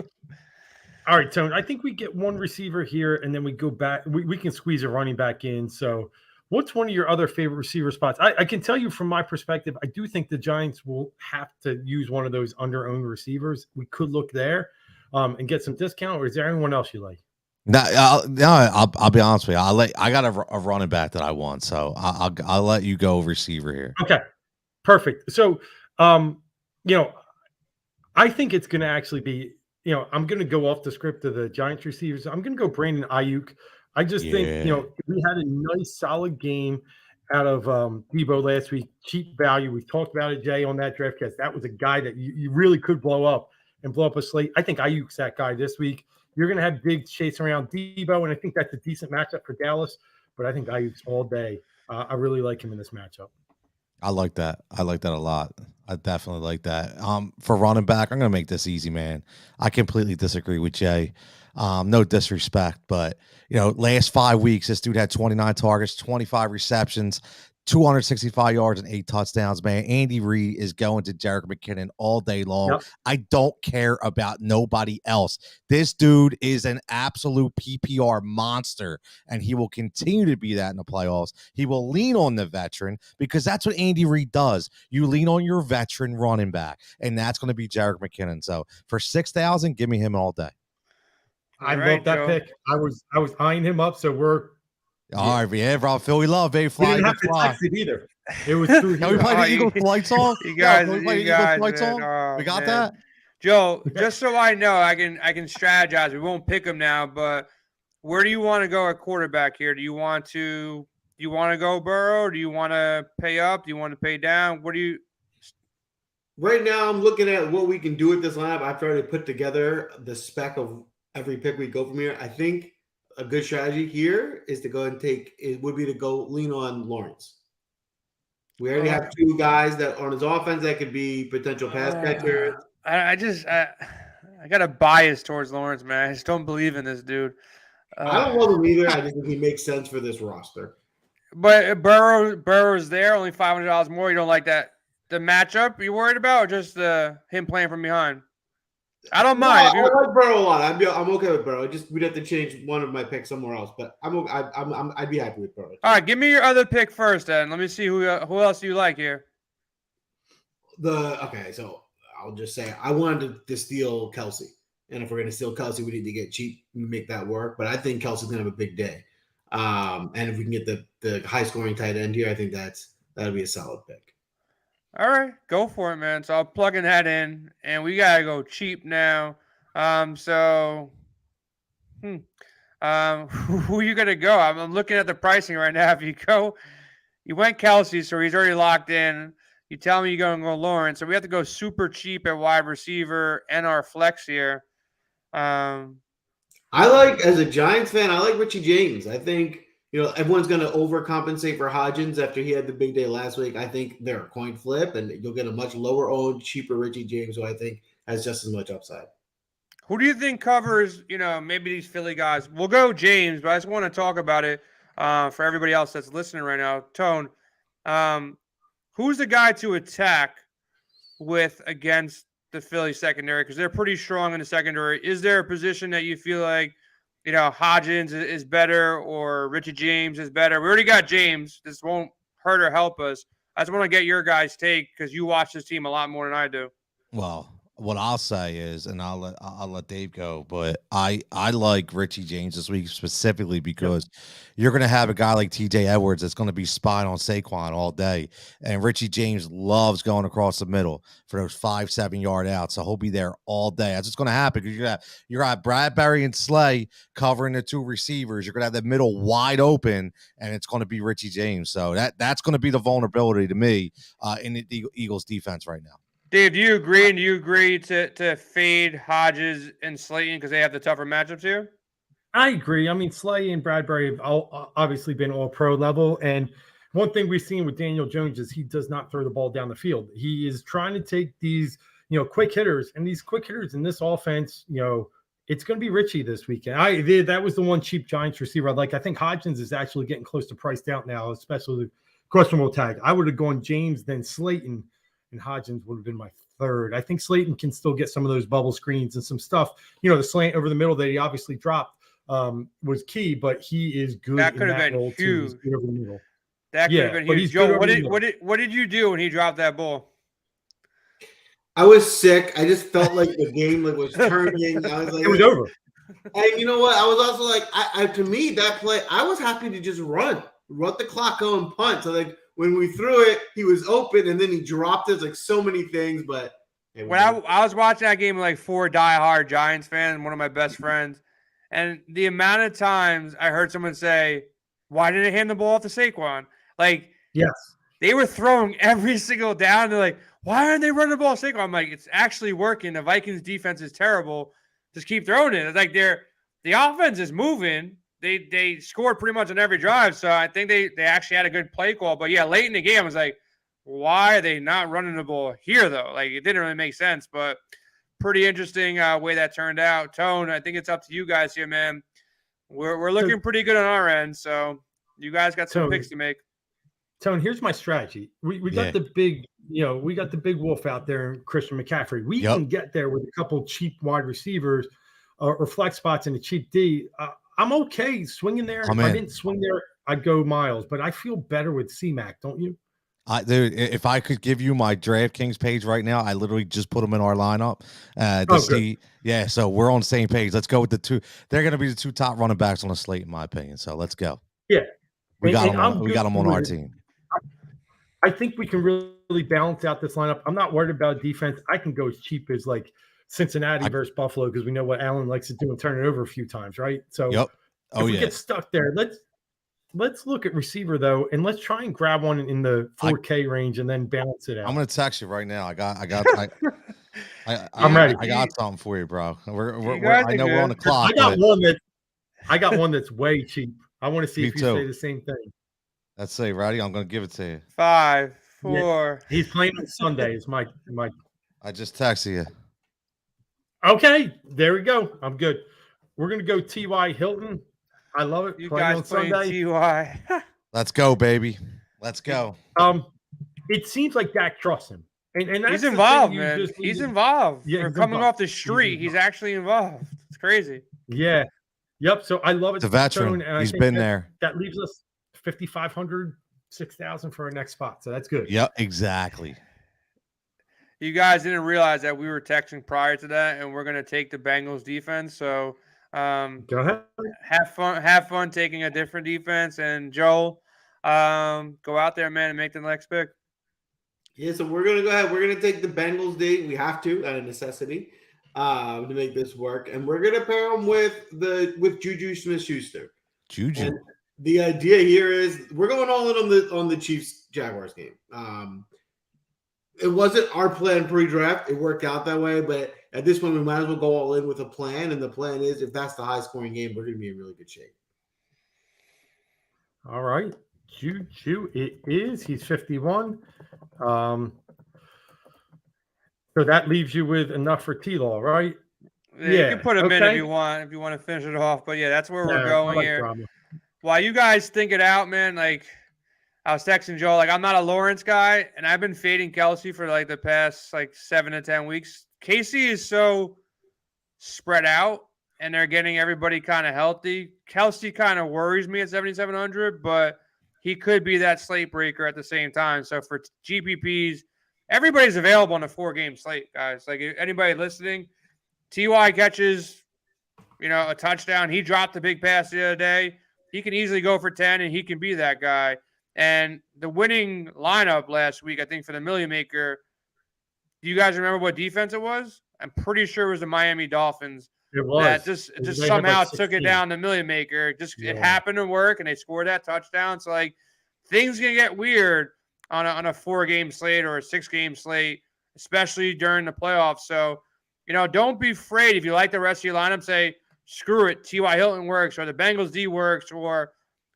All right, Tone. I think we get one receiver here, and then we go back. We can squeeze a running back in. So, what's one of your other favorite receiver spots? I can tell you from my perspective, I do think the Giants will have to use one of those under-owned receivers. We could look there and get some discount. Or is there anyone else you like? No, I'll be honest with you. I got a running back that I want, so I'll let you go receiver here. Okay, perfect. So, I think it's going to actually be. I'm going to go off the script of the Giants receivers. I'm going to go Brandon Ayuk. I just think, we had a nice, solid game out of Debo last week. Cheap value. We've talked about it, Jay, on that DraftCast. That was a guy that you really could blow up a slate. I think Ayuk's that guy this week. You're going to have Diggs chasing around Debo, and I think that's a decent matchup for Dallas. But I think Ayuk's all day. I really like him in this matchup. I like that. I like that a lot. I definitely like that. For running back, I'm going to make this easy, man. I completely disagree with Jay. No disrespect, but, last 5 weeks, this dude had 29 targets, 25 receptions, 265 yards and 8 touchdowns, man. Andy Reid is going to Jerick McKinnon all day long. Yep. I don't care about nobody else. This dude is an absolute PPR monster, and he will continue to be that in the playoffs. He will lean on the veteran because that's what Andy Reid does. You lean on your veteran running back, and that's going to be Jerick McKinnon. So for 6,000, give me him all day. I love that pick. I was eyeing him up, so we're all right, yeah, bro. Philly love, baby. Fly, we didn't have to text it either. It was through. Can we play the Eagles flight song? You guys, we we got that. Joe, just so I know, I can strategize. We won't pick them now, but where do you want to go at quarterback here? Do you want to you want to go Burrow? Do you want to pay up? Do you want to pay down? What do you? Right now, I'm looking at what we can do with this lineup. I've already put together the spec of every pick we go from here. I think a good strategy here is to go and lean on Lawrence. We already have two guys that on his offense that could be potential pass catchers. I got a bias towards Lawrence, man. I just don't believe in this dude. I don't love him either. I just think he makes sense for this roster. But Burrow's there, only $500 more. You don't like that? The matchup you worried about, or just him playing from behind? I don't mind. I like Burrow a lot. I'm okay with Burrow. We'd have to change one of my picks somewhere else, but I'd be happy with Burrow. All right, give me your other pick first, then. Let me see who else you like here. So I'll just say I wanted to steal Kelsey, and if we're going to steal Kelsey, we need to get cheap and make that work. But I think Kelsey's going to have a big day, and if we can get the high scoring tight end here, I think that'd be a solid pick. All right, go for it, man. So I'm plugging that in, and we gotta go cheap now. Who are you gonna go? I'm looking at the pricing right now. If you went Kelsey, so he's already locked in. You tell me you're gonna go Lawrence, so we have to go super cheap at wide receiver and our flex here. As a Giants fan, I like Richie James. I think everyone's going to overcompensate for Hodgins after he had the big day last week. I think they're a coin flip, and you'll get a much lower owned, cheaper Richie James, who I think has just as much upside. Who do you think covers, maybe these Philly guys? We'll go James, but I just want to talk about it for everybody else that's listening right now. Tone, who's the guy to attack with against the Philly secondary? Because they're pretty strong in the secondary. Is there a position that you feel like, Hodgins is better or Richie James is better? We already got James. This won't hurt or help us. I just want to get your guys' take because you watch this team a lot more than I do. Well, what I'll say is, and I'll let Dave go, but I like Richie James this week specifically because you're going to have a guy like TJ Edwards that's going to be spying on Saquon all day, and Richie James loves going across the middle for those 5-7 yard outs, so he'll be there all day. That's what's going to happen because you're at Bradbury and Slay covering the two receivers. You're going to have the middle wide open, and it's going to be Richie James. So that's going to be the vulnerability to me in the Eagles defense right now. Dave, do you agree? And do you agree to fade Hodges and Slayton because they have the tougher matchups here? I agree. I mean, Slay and Bradbury have obviously been all pro level. And one thing we've seen with Daniel Jones is he does not throw the ball down the field. He is trying to take these, quick hitters, and these quick hitters in this offense, it's going to be Richie this weekend. That was the one cheap Giants receiver I like. I think Hodgins is actually getting close to priced out now, especially the questionable tag. I would have gone James, then Slayton, and Hodgins would have been my third. I think Slayton can still get some of those bubble screens and some stuff. The slant over the middle that he obviously dropped was key, but he is good. That could have been huge. Over the middle. That could have been huge. Joe, what did you do when he dropped that ball? I was sick. I just felt like the game was turning. I was like, it was over. And you know what? I was also like, to me, that play, I was happy to just run the clock, go and punt. So when we threw it, he was open, and then he dropped it. Like so many things, but when I was watching that game with like 4 diehard Giants fans and one of my best friends, and the amount of times I heard someone say, "Why didn't they hand the ball off to Saquon?" Like, yes, they were throwing every single down. They're like, "Why aren't they running the ball to Saquon?" I'm like, it's actually working. The Vikings defense is terrible. Just keep throwing it. It's like the offense is moving. They scored pretty much on every drive, so I think they actually had a good play call. But yeah, late in the game, I was like, why are they not running the ball here though? Like it didn't really make sense, but pretty interesting way that turned out. Tone, I think it's up to you guys here, man. We're looking pretty good on our end, so you guys got some picks to make. Tone, here's my strategy. We got the big, we got the big wolf out there in Christian McCaffrey. We can get there with a couple cheap wide receivers or flex spots in a cheap D. I'm okay swinging there. If I didn't swing there, I'd go Miles. But I feel better with C-Mac, don't you? Dude, if I could give you my DraftKings page right now, I literally just put them in our lineup. Yeah, so we're on the same page. Let's go with the two. They're going to be the 2 top running backs on the slate, in my opinion. So let's go. Yeah, we got them on our team. I think we can really balance out this lineup. I'm not worried about defense. I can go as cheap as like Cincinnati versus Buffalo because we know what Allen likes to do and turn it over a few times, right? So if we get stuck there, let's look at receiver though, and let's try and grab one in the 4K range and then balance it out. I'm gonna text you right now. I'm ready. I got something for you, bro. guys I know are we're on the good. clock. I got one that's way cheap. I want to see Me if you too. say the same thing. Let's see, ready? I'm gonna give it to you. 5, 4. Yeah, he's playing on Sunday. Is my I just texted you. Okay, there we go. I'm good. We're gonna go T.Y. Hilton. I love it. You playing guys on playing Sunday. TY. Let's go, baby. Let's go. It seems like Dak trusts him, and that's He's the involved, thing man. just He's need to- involved. Yeah, For he's coming involved. off the street, he's actually involved. It's crazy. Yeah. Yep. So I love it. It's a veteran. And I He's think been there. That leaves us 5,500, 6,000 for our next spot. So that's good. Yep, exactly. You guys didn't realize that we were texting prior to that, and we're going to take the Bengals defense. So Go ahead. have fun taking a different defense. And Joel, go out there, man, and make the next pick. Yeah, so we're gonna go ahead. We're gonna take the Bengals D. We have to, out of necessity, to make this work, and we're gonna pair them with Juju Smith-Schuster. Juju. And the idea here is we're going all in on the Chiefs Jaguars game. It wasn't our plan pre-draft. It worked out that way, but at this point, we might as well go all in with a plan. And the plan is, if that's the high-scoring game, we're gonna be in really good shape. All right. Juju, it is. He's 51. So that leaves you with enough for T-Law, right? Yeah, you can put him in if you want to finish it off. But yeah, that's where we're going here. Drama. While you guys think it out, man, like I was texting Joel, like I'm not a Lawrence guy, and I've been fading Kelsey for like the past 7 to 10 weeks. Casey is so spread out, and they're getting everybody kind of healthy. Kelsey kind of worries me at 7,700, but he could be that slate breaker at the same time. So for GPPs, everybody's available on a 4-game slate, guys. Like anybody listening, TY catches, a touchdown. He dropped a big pass the other day. He can easily go for 10, and he can be that guy. And the winning lineup last week, I think, for the Million Maker, do you guys remember what defense it was? I'm pretty sure it was the Miami Dolphins. It was. That just somehow took it down the Million Maker. It happened to work, and they scored that touchdown. So, things can get weird on a 4-game slate or a 6-game slate, especially during the playoffs. So, don't be afraid if you like the rest of your lineup. Say, screw it, T.Y. Hilton works, or the Bengals D works, or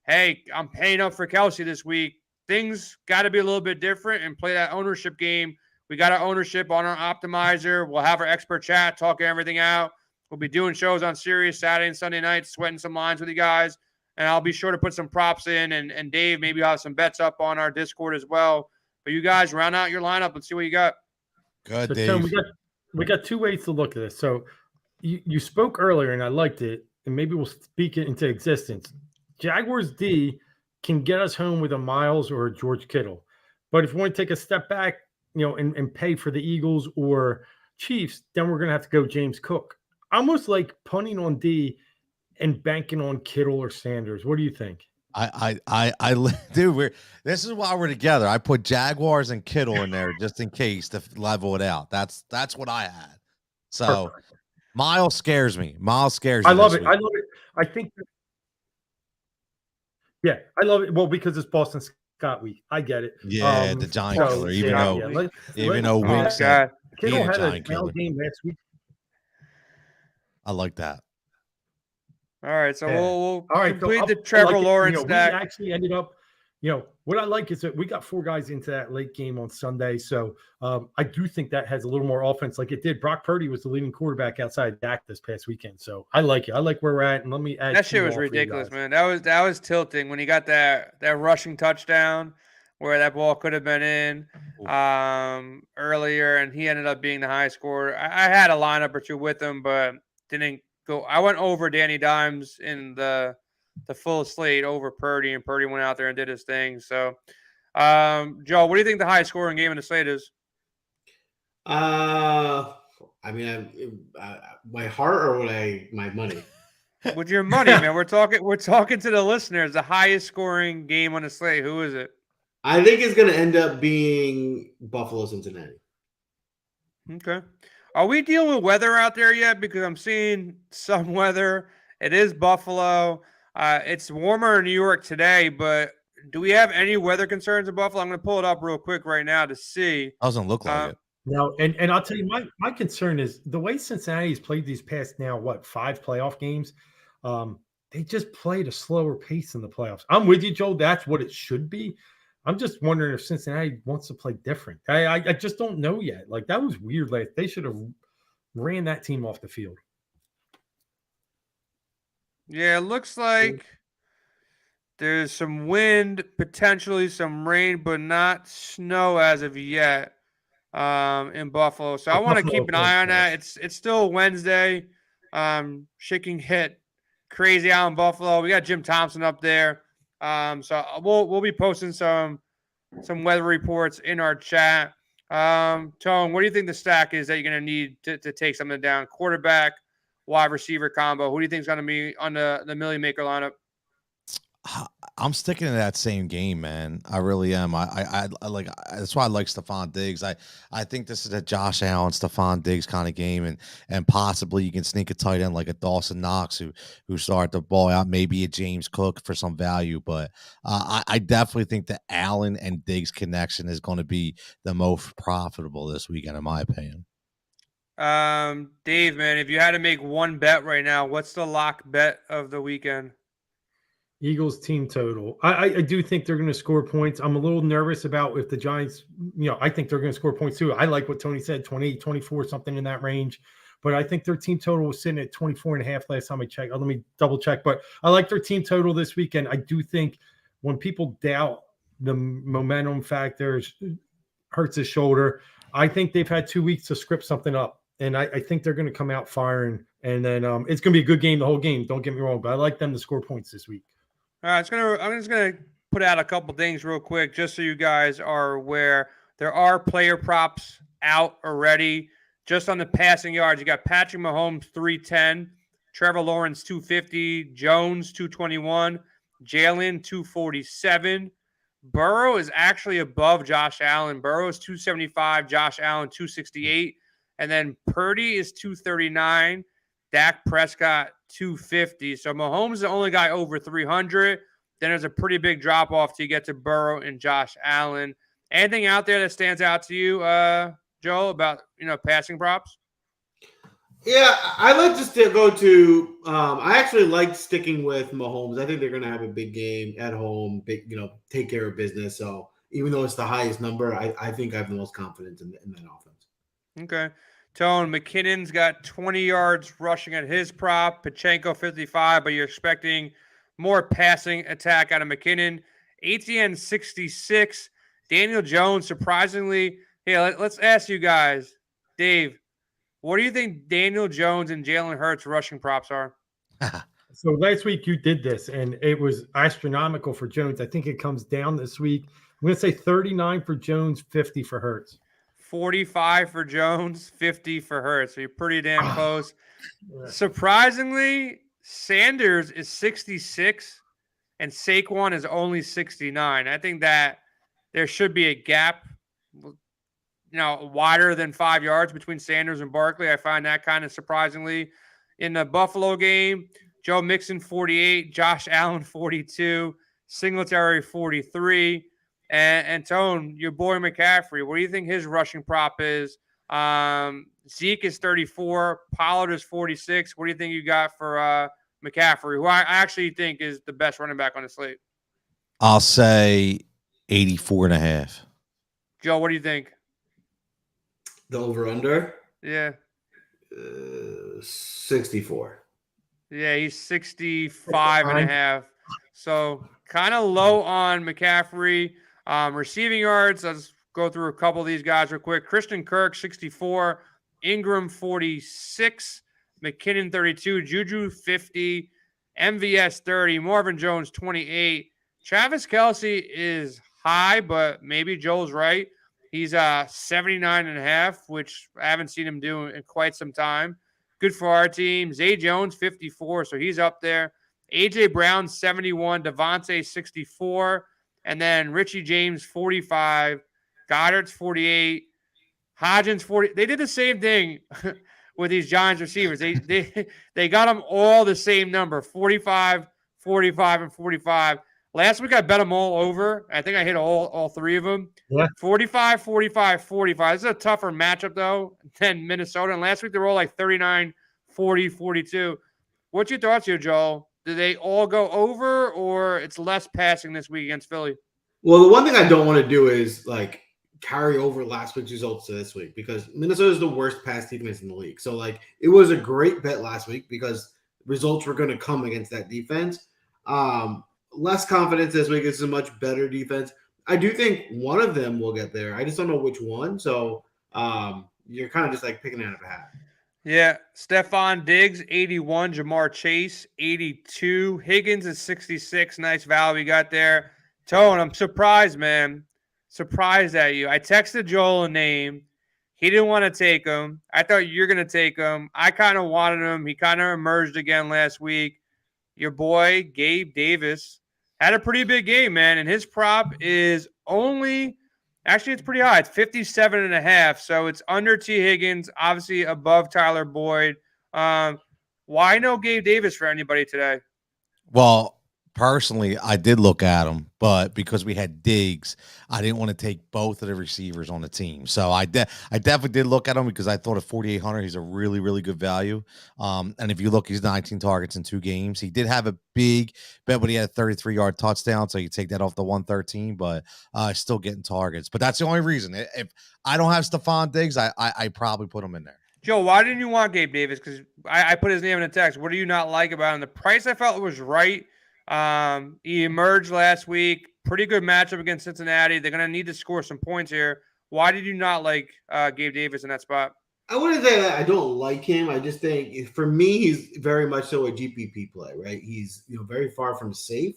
hey, I'm paying up for Kelsey this week. Things got to be a little bit different and play that ownership game. We got our ownership on our optimizer. We'll have our expert chat, talking everything out. We'll be doing shows on Sirius Saturday and Sunday nights, sweating some lines with you guys. And I'll be sure to put some props in. And Dave, maybe I'll have some bets up on our Discord as well. But you guys round out your lineup and see what you got. Good, so Dave. Tim, we got 2 ways to look at this. So you spoke earlier, and I liked it, and maybe we'll speak it into existence. Jaguars D can get us home with a Miles or a George Kittle. But if we want to take a step back, and pay for the Eagles or Chiefs, then we're going to have to go James Cook. Almost like punting on D and banking on Kittle or Sanders. What do you think? Dude, this is why we're together. I put Jaguars and Kittle in there just in case to level it out. That's what I had. So perfect. Miles scares me. I love it. I love it. I think. Yeah, I love it. Well, because it's Boston Scott week. I get it. Yeah, the Giant killer. Even though Wink said Kittle had a Giant game last week. I like that. All right, so we'll complete so the Trevor Lawrence stack. We actually ended up, what I like is that we got 4 guys into that late game on Sunday. So I do think that has a little more offense like it did. Brock Purdy was the leading quarterback outside Dak this past weekend. So I like it. I like where we're at. And let me add that shit was ridiculous, man. That was tilting when he got that rushing touchdown where that ball could have been in earlier, and he ended up being the high scorer. I had a lineup or two with him, but didn't go. I went over Danny Dimes in the full slate over Purdy, and Purdy went out there and did his thing. So, Joe, what do you think the highest scoring game in the slate is? My heart or my money? With your money, man. We're talking to the listeners. The highest scoring game on the slate. Who is it? I think it's going to end up being Buffalo Cincinnati. Okay. Are we dealing with weather out there yet? Because I'm seeing some weather. It is Buffalo. It's warmer in New York today, but do we have any weather concerns in Buffalo? I'm going to pull it up real quick right now to see. Doesn't look like it. No, and I'll tell you, my concern is the way Cincinnati's played these past 5 playoff games. They just played a slower pace in the playoffs. I'm with you, Joe. That's what it should be. I'm just wondering if Cincinnati wants to play different. I just don't know yet. Like, that was weird. Like, they should have ran that team off the field. Yeah, it looks like there's some wind, potentially some rain, but not snow as of yet in Buffalo. So I want to keep an eye on that. It's still Wednesday. Shaking hit crazy out in Buffalo. We got Jim Thompson up there. So we'll be posting some weather reports in our chat. Tone, what do you think the stack is that you're going to need to take something down? Quarterback, wide receiver combo. Who do you think is going to be on the Millie Maker lineup? I'm sticking to that same game, man. I really am. I like. That's why I like Stephon Diggs. I think this is a Josh Allen, Stephon Diggs kind of game, and possibly you can sneak a tight end like a Dawson Knox who started the ball out, maybe a James Cook for some value. But I definitely think the Allen and Diggs connection is going to be the most profitable this weekend, in my opinion. Dave, man, if you had to make one bet right now, what's the lock bet of the weekend? Eagles team total. I do think they're going to score points. I'm a little nervous about if the Giants, I think they're going to score points too. I like what Tony said, 28, 24, something in that range. But I think their team total was sitting at 24.5 last time I checked. Let me double check. But I like their team total this weekend. I do think when people doubt the momentum factors, hurts his shoulder, I think they've had 2 weeks to script something up. And I think they're going to come out firing. And then it's going to be a good game the whole game. Don't get me wrong. But I like them to score points this week. All right, I'm just gonna put out a couple things real quick, just so you guys are aware. There are player props out already. Just on the passing yards, you got Patrick Mahomes 310, Trevor Lawrence 250, Jones 221, Jalen 247. Burrow is actually above Josh Allen. Burrow is 275, Josh Allen 268, and then Purdy is 239. Dak Prescott 250. So Mahomes is the only guy over 300. Then there's a pretty big drop off till you get to Burrow and Josh Allen. Anything out there that stands out to you, Joel, about passing props? Yeah, I like to still go to. I actually like sticking with Mahomes. I think they're going to have a big game at home. Big, take care of business. So even though it's the highest number, I think I have the most confidence in that offense. Okay. Tone, McKinnon's got 20 yards rushing at his prop. Pachenko 55, but you're expecting more passing attack out of McKinnon. ATN 66. Daniel Jones, surprisingly. Hey, let's ask you guys. Dave, what do you think Daniel Jones and Jalen Hurts rushing props are? So last week you did this, and it was astronomical for Jones. I think it comes down this week. I'm going to say 39 for Jones, 50 for Hurts. 45 for Jones, 50 for Hurts. So you're pretty damn close. Surprisingly, Sanders is 66 and Saquon is only 69. I think that there should be a gap, wider than 5 yards between Sanders and Barkley. I find that kind of surprisingly. In the Buffalo game, Joe Mixon 48, Josh Allen 42, Singletary 43. And Tone, your boy McCaffrey, what do you think his rushing prop is? Zeke is 34. Pollard is 46. What do you think you got for McCaffrey, who I actually think is the best running back on the slate? I'll say 84.5. Joe, what do you think? The over-under? Yeah. 64. Yeah, he's 65.5. So kind of low on McCaffrey. Receiving yards, let's go through a couple of these guys real quick. Christian Kirk, 64. Ingram, 46. McKinnon, 32. Juju, 50. MVS, 30. Marvin Jones, 28. Travis Kelce is high, but maybe Joel's right. He's 79.5, which I haven't seen him do in quite some time. Good for our team. Zay Jones, 54, so he's up there. A.J. Brown, 71. Devontae, 64. And then Richie James, 45. Goddard's 48. Hodgins, 40. They did the same thing with these Giants receivers. They got them all the same number, 45, 45 and 45. Last week I bet them all over. I think I hit all three of them. Yeah. 45, 45, 45. This is a tougher matchup, though, than Minnesota. And last week they were all like 39, 40, 42. What's your thoughts here, Joel? Do they all go over, or it's less passing this week against Philly? Well, the one thing I don't want to do is like carry over last week's results to this week because Minnesota is the worst pass defense in the league. So like it was a great bet last week because results were going to come against that defense. Less confidence this week. It's a much better defense. I do think one of them will get there. I just don't know which one. So you're kind of just like picking out of a hat. Yeah. Stephon Diggs, 81. Jamar Chase, 82. Higgins is 66. Nice value we got there. Tone, I'm surprised, man. Surprised at you. I texted Joel a name. He didn't want to take him. I thought you're going to take him. I kind of wanted him. He kind of emerged again last week. Your boy, Gabe Davis, had a pretty big game, man. And his prop is only – actually, it's pretty high. It's 57.5. So it's under T. Higgins, obviously above Tyler Boyd. Why no Gabe Davis for anybody today? Well, personally, I did look at him, but because we had Diggs, I didn't want to take both of the receivers on the team. So I definitely did look at him because I thought at 4,800, he's a really, really good value. And if you look, he's 19 targets in 2 games. He did have a big bet, but he had a 33-yard touchdown, so you take that off the 113, but still getting targets. But that's the only reason. If I don't have Stephon Diggs, I probably put him in there. Joe, why didn't you want Gabe Davis? Because I put his name in the text. What do you not like about him? The price I felt was right. He emerged last week. Pretty good matchup against Cincinnati. They're going to need to score some points here. Why did you not like Gabe Davis in that spot? I wouldn't say that I don't like him. I just think for me, he's very much so a GPP play, right? He's very far from safe.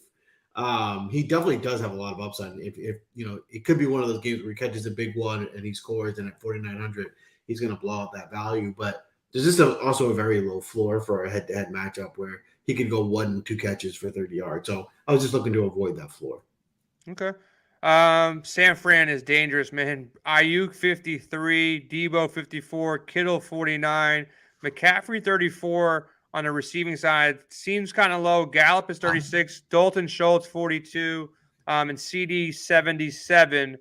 He definitely does have a lot of upside. If it could be one of those games where he catches a big one and he scores, and at 4,900, he's going to blow up that value. But there's just also a very low floor for a head-to-head matchup where he could go 1-2 catches for 30 yards. So I was just looking to avoid that floor. Okay. San Fran is dangerous, man. Ayuk 53, Debo 54, Kittle 49, McCaffrey 34 on the receiving side. Seems kind of low. Gallup is 36, Dalton Schultz 42, and CD 77.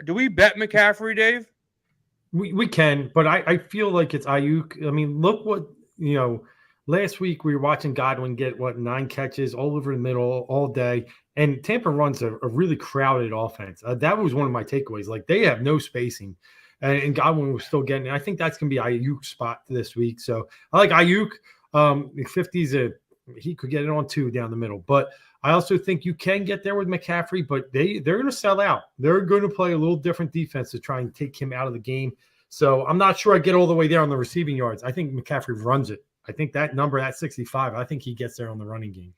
Do we bet McCaffrey, Dave? We can, but I feel like it's Ayuk. I mean, look what, last week we were watching Godwin get, 9 catches all over the middle all day. And Tampa runs a really crowded offense. That was one of my takeaways. Like, they have no spacing. And Godwin was still getting it. I think that's going to be Ayuk's spot this week. So I like Ayuk. 50's he could get it on 2 down the middle. But I also think you can get there with McCaffrey, but they're going to sell out. They're going to play a little different defense to try and take him out of the game. So I'm not sure I get all the way there on the receiving yards. I think McCaffrey runs it. I think that number at 65, I think he gets there on the running game.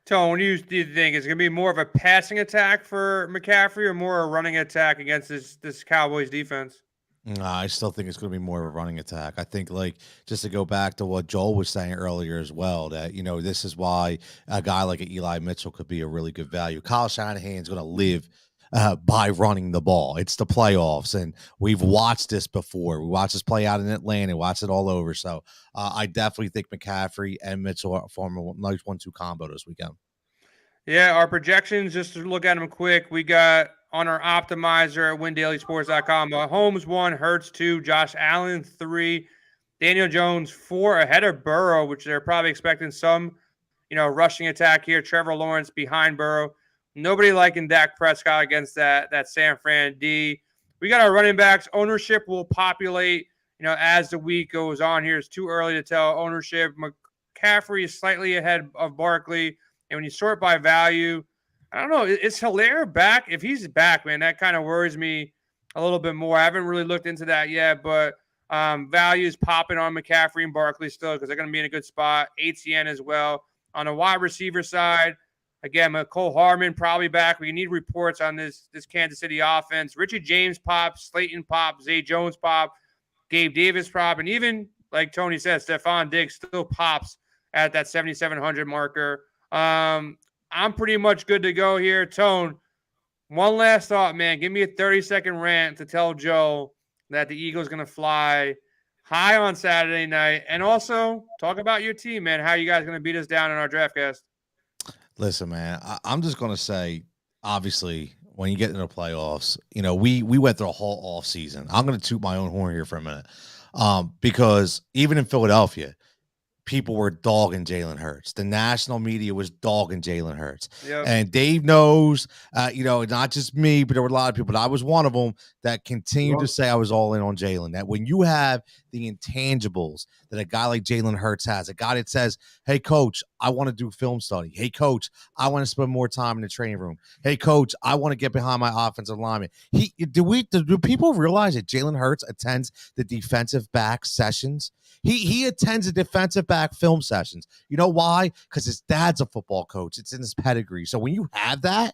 Tone, what do you think? Is it going to be more of a passing attack for McCaffrey or more a running attack against this Cowboys defense? No, I still think it's going to be more of a running attack. I think, just to go back to what Joel was saying earlier as well, that, this is why a guy like Eli Mitchell could be a really good value. Kyle Shanahan's going to live by running the ball. It's the playoffs, and we've watched this before. We watched this play out in Atlanta, watched it all over. So I definitely think McCaffrey and Mitchell form a nice 1-2 combo this weekend. Yeah, our projections, just to look at them quick, we got on our optimizer at windailysports.com, Mahomes 1, Hurts 2, Josh Allen 3, Daniel Jones 4 ahead of Burrow, which they're probably expecting some, rushing attack here. Trevor Lawrence behind Burrow. Nobody liking Dak Prescott against that San Fran D. We got our running backs. Ownership will populate, as the week goes on here. It's too early to tell ownership. McCaffrey is slightly ahead of Barkley. And when you sort by value, I don't know. Is Hilaire back? If he's back, man, that kind of worries me a little bit more. I haven't really looked into that yet, but value is popping on McCaffrey and Barkley still because they're going to be in a good spot. ATN as well. On the wide receiver side, again, McCole Hardman probably back. We need reports on this Kansas City offense. Richie James pop, Slayton pop, Zay Jones pop, Gabe Davis pop, and even, like Tony said, Stephon Diggs still pops at that 7,700 marker. I'm pretty much good to go here. Tone, one last thought, man. Give me a 30-second rant to tell Joe that the Eagles going to fly high on Saturday night. And also talk about your team, man. How you guys going to beat us down in our DraftCast? Listen, man, I'm just going to say, obviously, when you get into the playoffs, we went through a whole off season. I'm going to toot my own horn here for a minute, because even in Philadelphia, people were dogging Jalen Hurts. The national media was dogging Jalen Hurts. Yep. And Dave knows, not just me, but there were a lot of people, but I was one of them that continued to say I was all in on Jalen. That when you have the intangibles that a guy like Jalen Hurts has, a guy that says, hey, coach, I want to do film study. Hey, coach, I want to spend more time in the training room. Hey, coach, I want to get behind my offensive lineman. Do people realize that Jalen Hurts attends the defensive back sessions? He attends the defensive back film sessions. You know why? Because his dad's a football coach. It's in his pedigree. So when you have that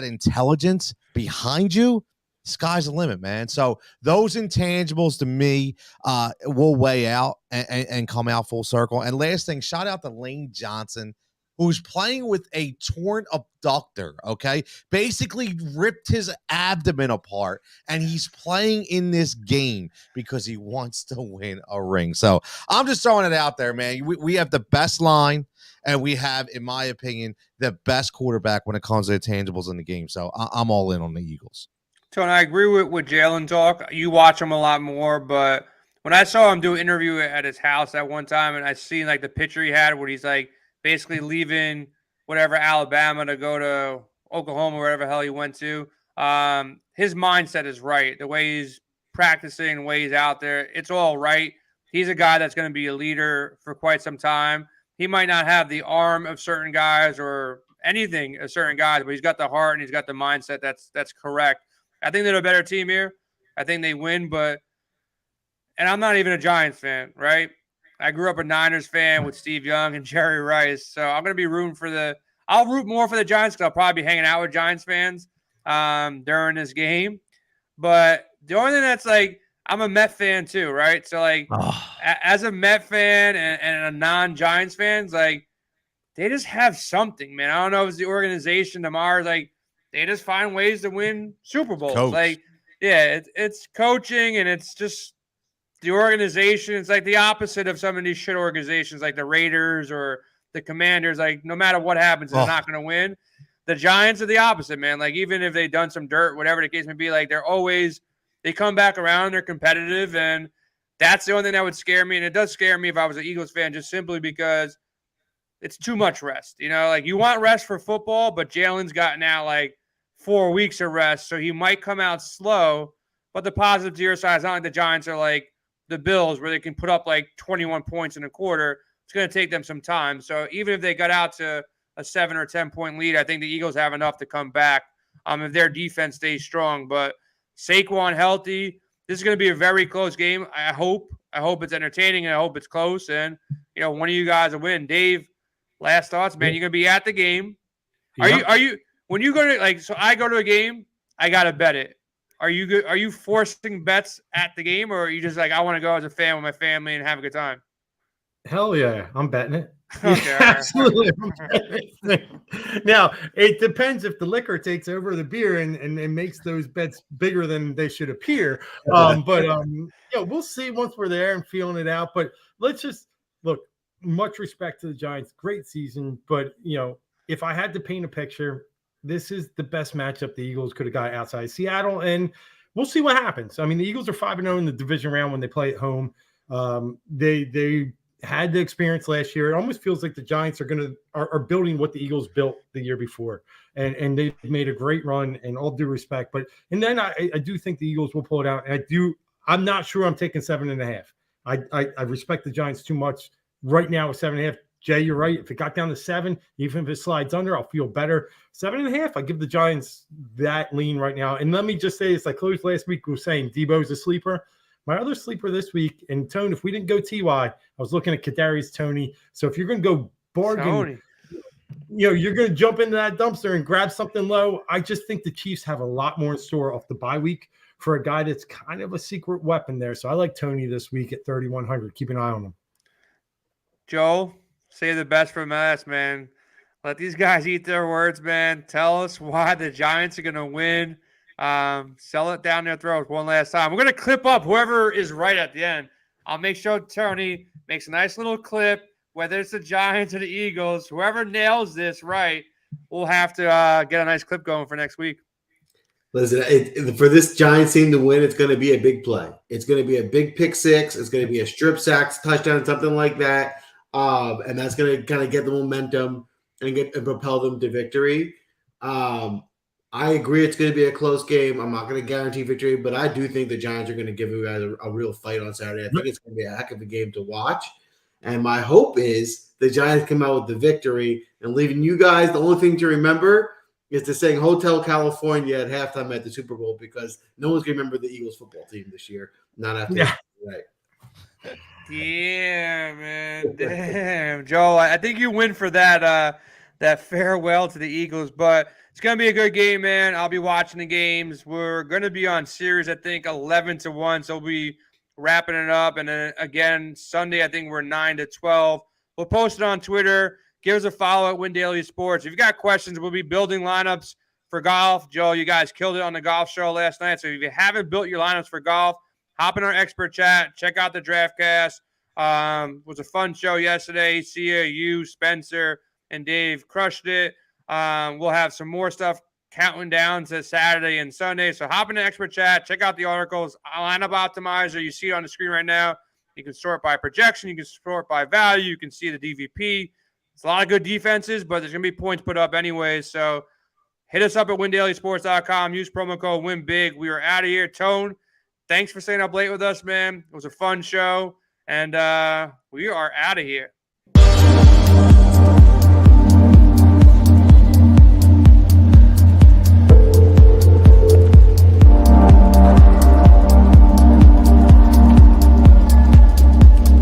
intelligence behind you, sky's the limit, man. So those intangibles to me will weigh out and come out full circle. And last thing, shout out to Lane Johnson, who's playing with a torn abductor, okay? Basically ripped his abdomen apart, and he's playing in this game because he wants to win a ring. So I'm just throwing it out there, man. We have the best line, and we have, in my opinion, the best quarterback when it comes to intangibles in the game. So I'm all in on the Eagles. Tony, I agree with Jalen talk. You watch him a lot more, but when I saw him do an interview at his house at one time, and I seen like the picture he had where he's like, basically leaving whatever Alabama to go to Oklahoma, wherever the hell he went to. His mindset is right. The way he's practicing, the way he's out there, it's all right. He's a guy that's going to be a leader for quite some time. He might not have the arm of certain guys or anything of certain guys, but he's got the heart and he's got the mindset that's correct. I think they're a better team here. I think they win, and I'm not even a Giants fan, right? I grew up a Niners fan with Steve Young and Jerry Rice, so I'm going to be I'll root more for the Giants because I'll probably be hanging out with Giants fans during this game. But the only thing that's like, I'm a Met fan too, right? So like, as a Met fan and a non-Giants fan, like, they just have something, man. I don't know if it's the organization, the Mars, like, they just find ways to win Super Bowls. Coach. Like, yeah, it's coaching and it's just the organization. It's like the opposite of some of these shit organizations like the Raiders or the Commanders. Like, no matter what happens, they're not going to win. The Giants are the opposite, man. Like, even if they've done some dirt, whatever the case may be, like, they come back around, they're competitive, and that's the only thing that would scare me. And it does scare me if I was an Eagles fan, just simply because it's too much rest. Like, you want rest for football, but Jalen's gotten out like 4 weeks of rest, so he might come out slow. But the positive to your side is not like the Giants are like the Bills where they can put up like 21 points in a quarter. It's going to take them some time. So even if they got out to a 7 or 10 point lead, I think the Eagles have enough to come back if their defense stays strong. But Saquon healthy, this is going to be a very close game. I hope it's entertaining and I hope it's close. And, one of you guys will win. Dave, last thoughts, man. You're going to be at the game. Yeah. Are you when you go to so I go to a game, I got to bet it. Are you forcing bets at the game, or are you just like, I want to go as a fan with my family and have a good time? Hell yeah, I'm betting it. Okay, Absolutely. Now, it depends if the liquor takes over the beer and makes those bets bigger than they should appear. We'll see once we're there and feeling it out. But let's just look, much respect to the Giants. Great season. But, if I had to paint a picture, this is the best matchup the Eagles could have got outside Seattle. And we'll see what happens. I mean, the Eagles are 5-0 in the division round when they play at home. They had the experience last year. It almost feels like the Giants are building what the Eagles built the year before, and they've made a great run. And all due respect, and then I do think the Eagles will pull it out. And I'm not sure I'm taking 7.5. I respect the Giants too much right now with 7.5. Jay, you're right. If it got down to 7, even if it slides under, I'll feel better. 7.5, I give the Giants that lean right now. And let me just say this: I closed last week with saying Debo's a sleeper. My other sleeper this week, and Tone, if we didn't go TY, I was looking at Kadarius Toney. So if you're going to go bargain, Tony, you're going to jump into that dumpster and grab something low. I just think the Chiefs have a lot more in store off the bye week for a guy that's kind of a secret weapon there. So I like Toney this week at 3,100. Keep an eye on him. Joe, save the best for last, man. Let these guys eat their words, man. Tell us why the Giants are going to win. Sell it down their throats one last time. We're going to clip up whoever is right at the end. I'll make sure Tony makes a nice little clip whether it's the Giants or the Eagles, whoever nails this right, we'll have to get a nice clip going for next week. Listen, for this Giants team to win, it's going to be a big play. It's going to be a big pick six. It's going to be a strip sack, touchdown, something like that. And that's going to kind of get the momentum and propel them to victory. I agree it's going to be a close game. I'm not going to guarantee victory, but I do think the Giants are going to give you guys a real fight on Saturday. I think it's going to be a heck of a game to watch. And my hope is the Giants come out with the victory and leaving you guys. The only thing to remember is to sing Hotel California at halftime at the Super Bowl, because no one's going to remember the Eagles football team this year. Not after that. Right. Yeah, man. Damn, Joe. I think you win for that that farewell to the Eagles, but it's gonna be a good game, man. I'll be watching the games. We're gonna be on series, I think 11-1, so we'll be wrapping it up. And then again Sunday, I think we're 9-12. We'll post it on Twitter. Give us a follow at Win Daily Sports. If you've got questions, we'll be building lineups for golf. Joe, you guys killed it on the golf show last night. So if you haven't built your lineups for golf, hop in our expert chat. Check out the DraftCast. It was a fun show yesterday. Sia, you, Spencer, and Dave crushed it. We'll have some more stuff counting down to Saturday and Sunday. So hop in the expert chat. Check out the articles. Lineup Optimizer. You see it on the screen right now. You can sort by projection. You can sort by value. You can see the DVP. It's a lot of good defenses, but there's going to be points put up anyways. So hit us up at windailysports.com. Use promo code WINBIG. We are out of here. Tone, thanks for staying up late with us, man. It was a fun show, and we are out of here.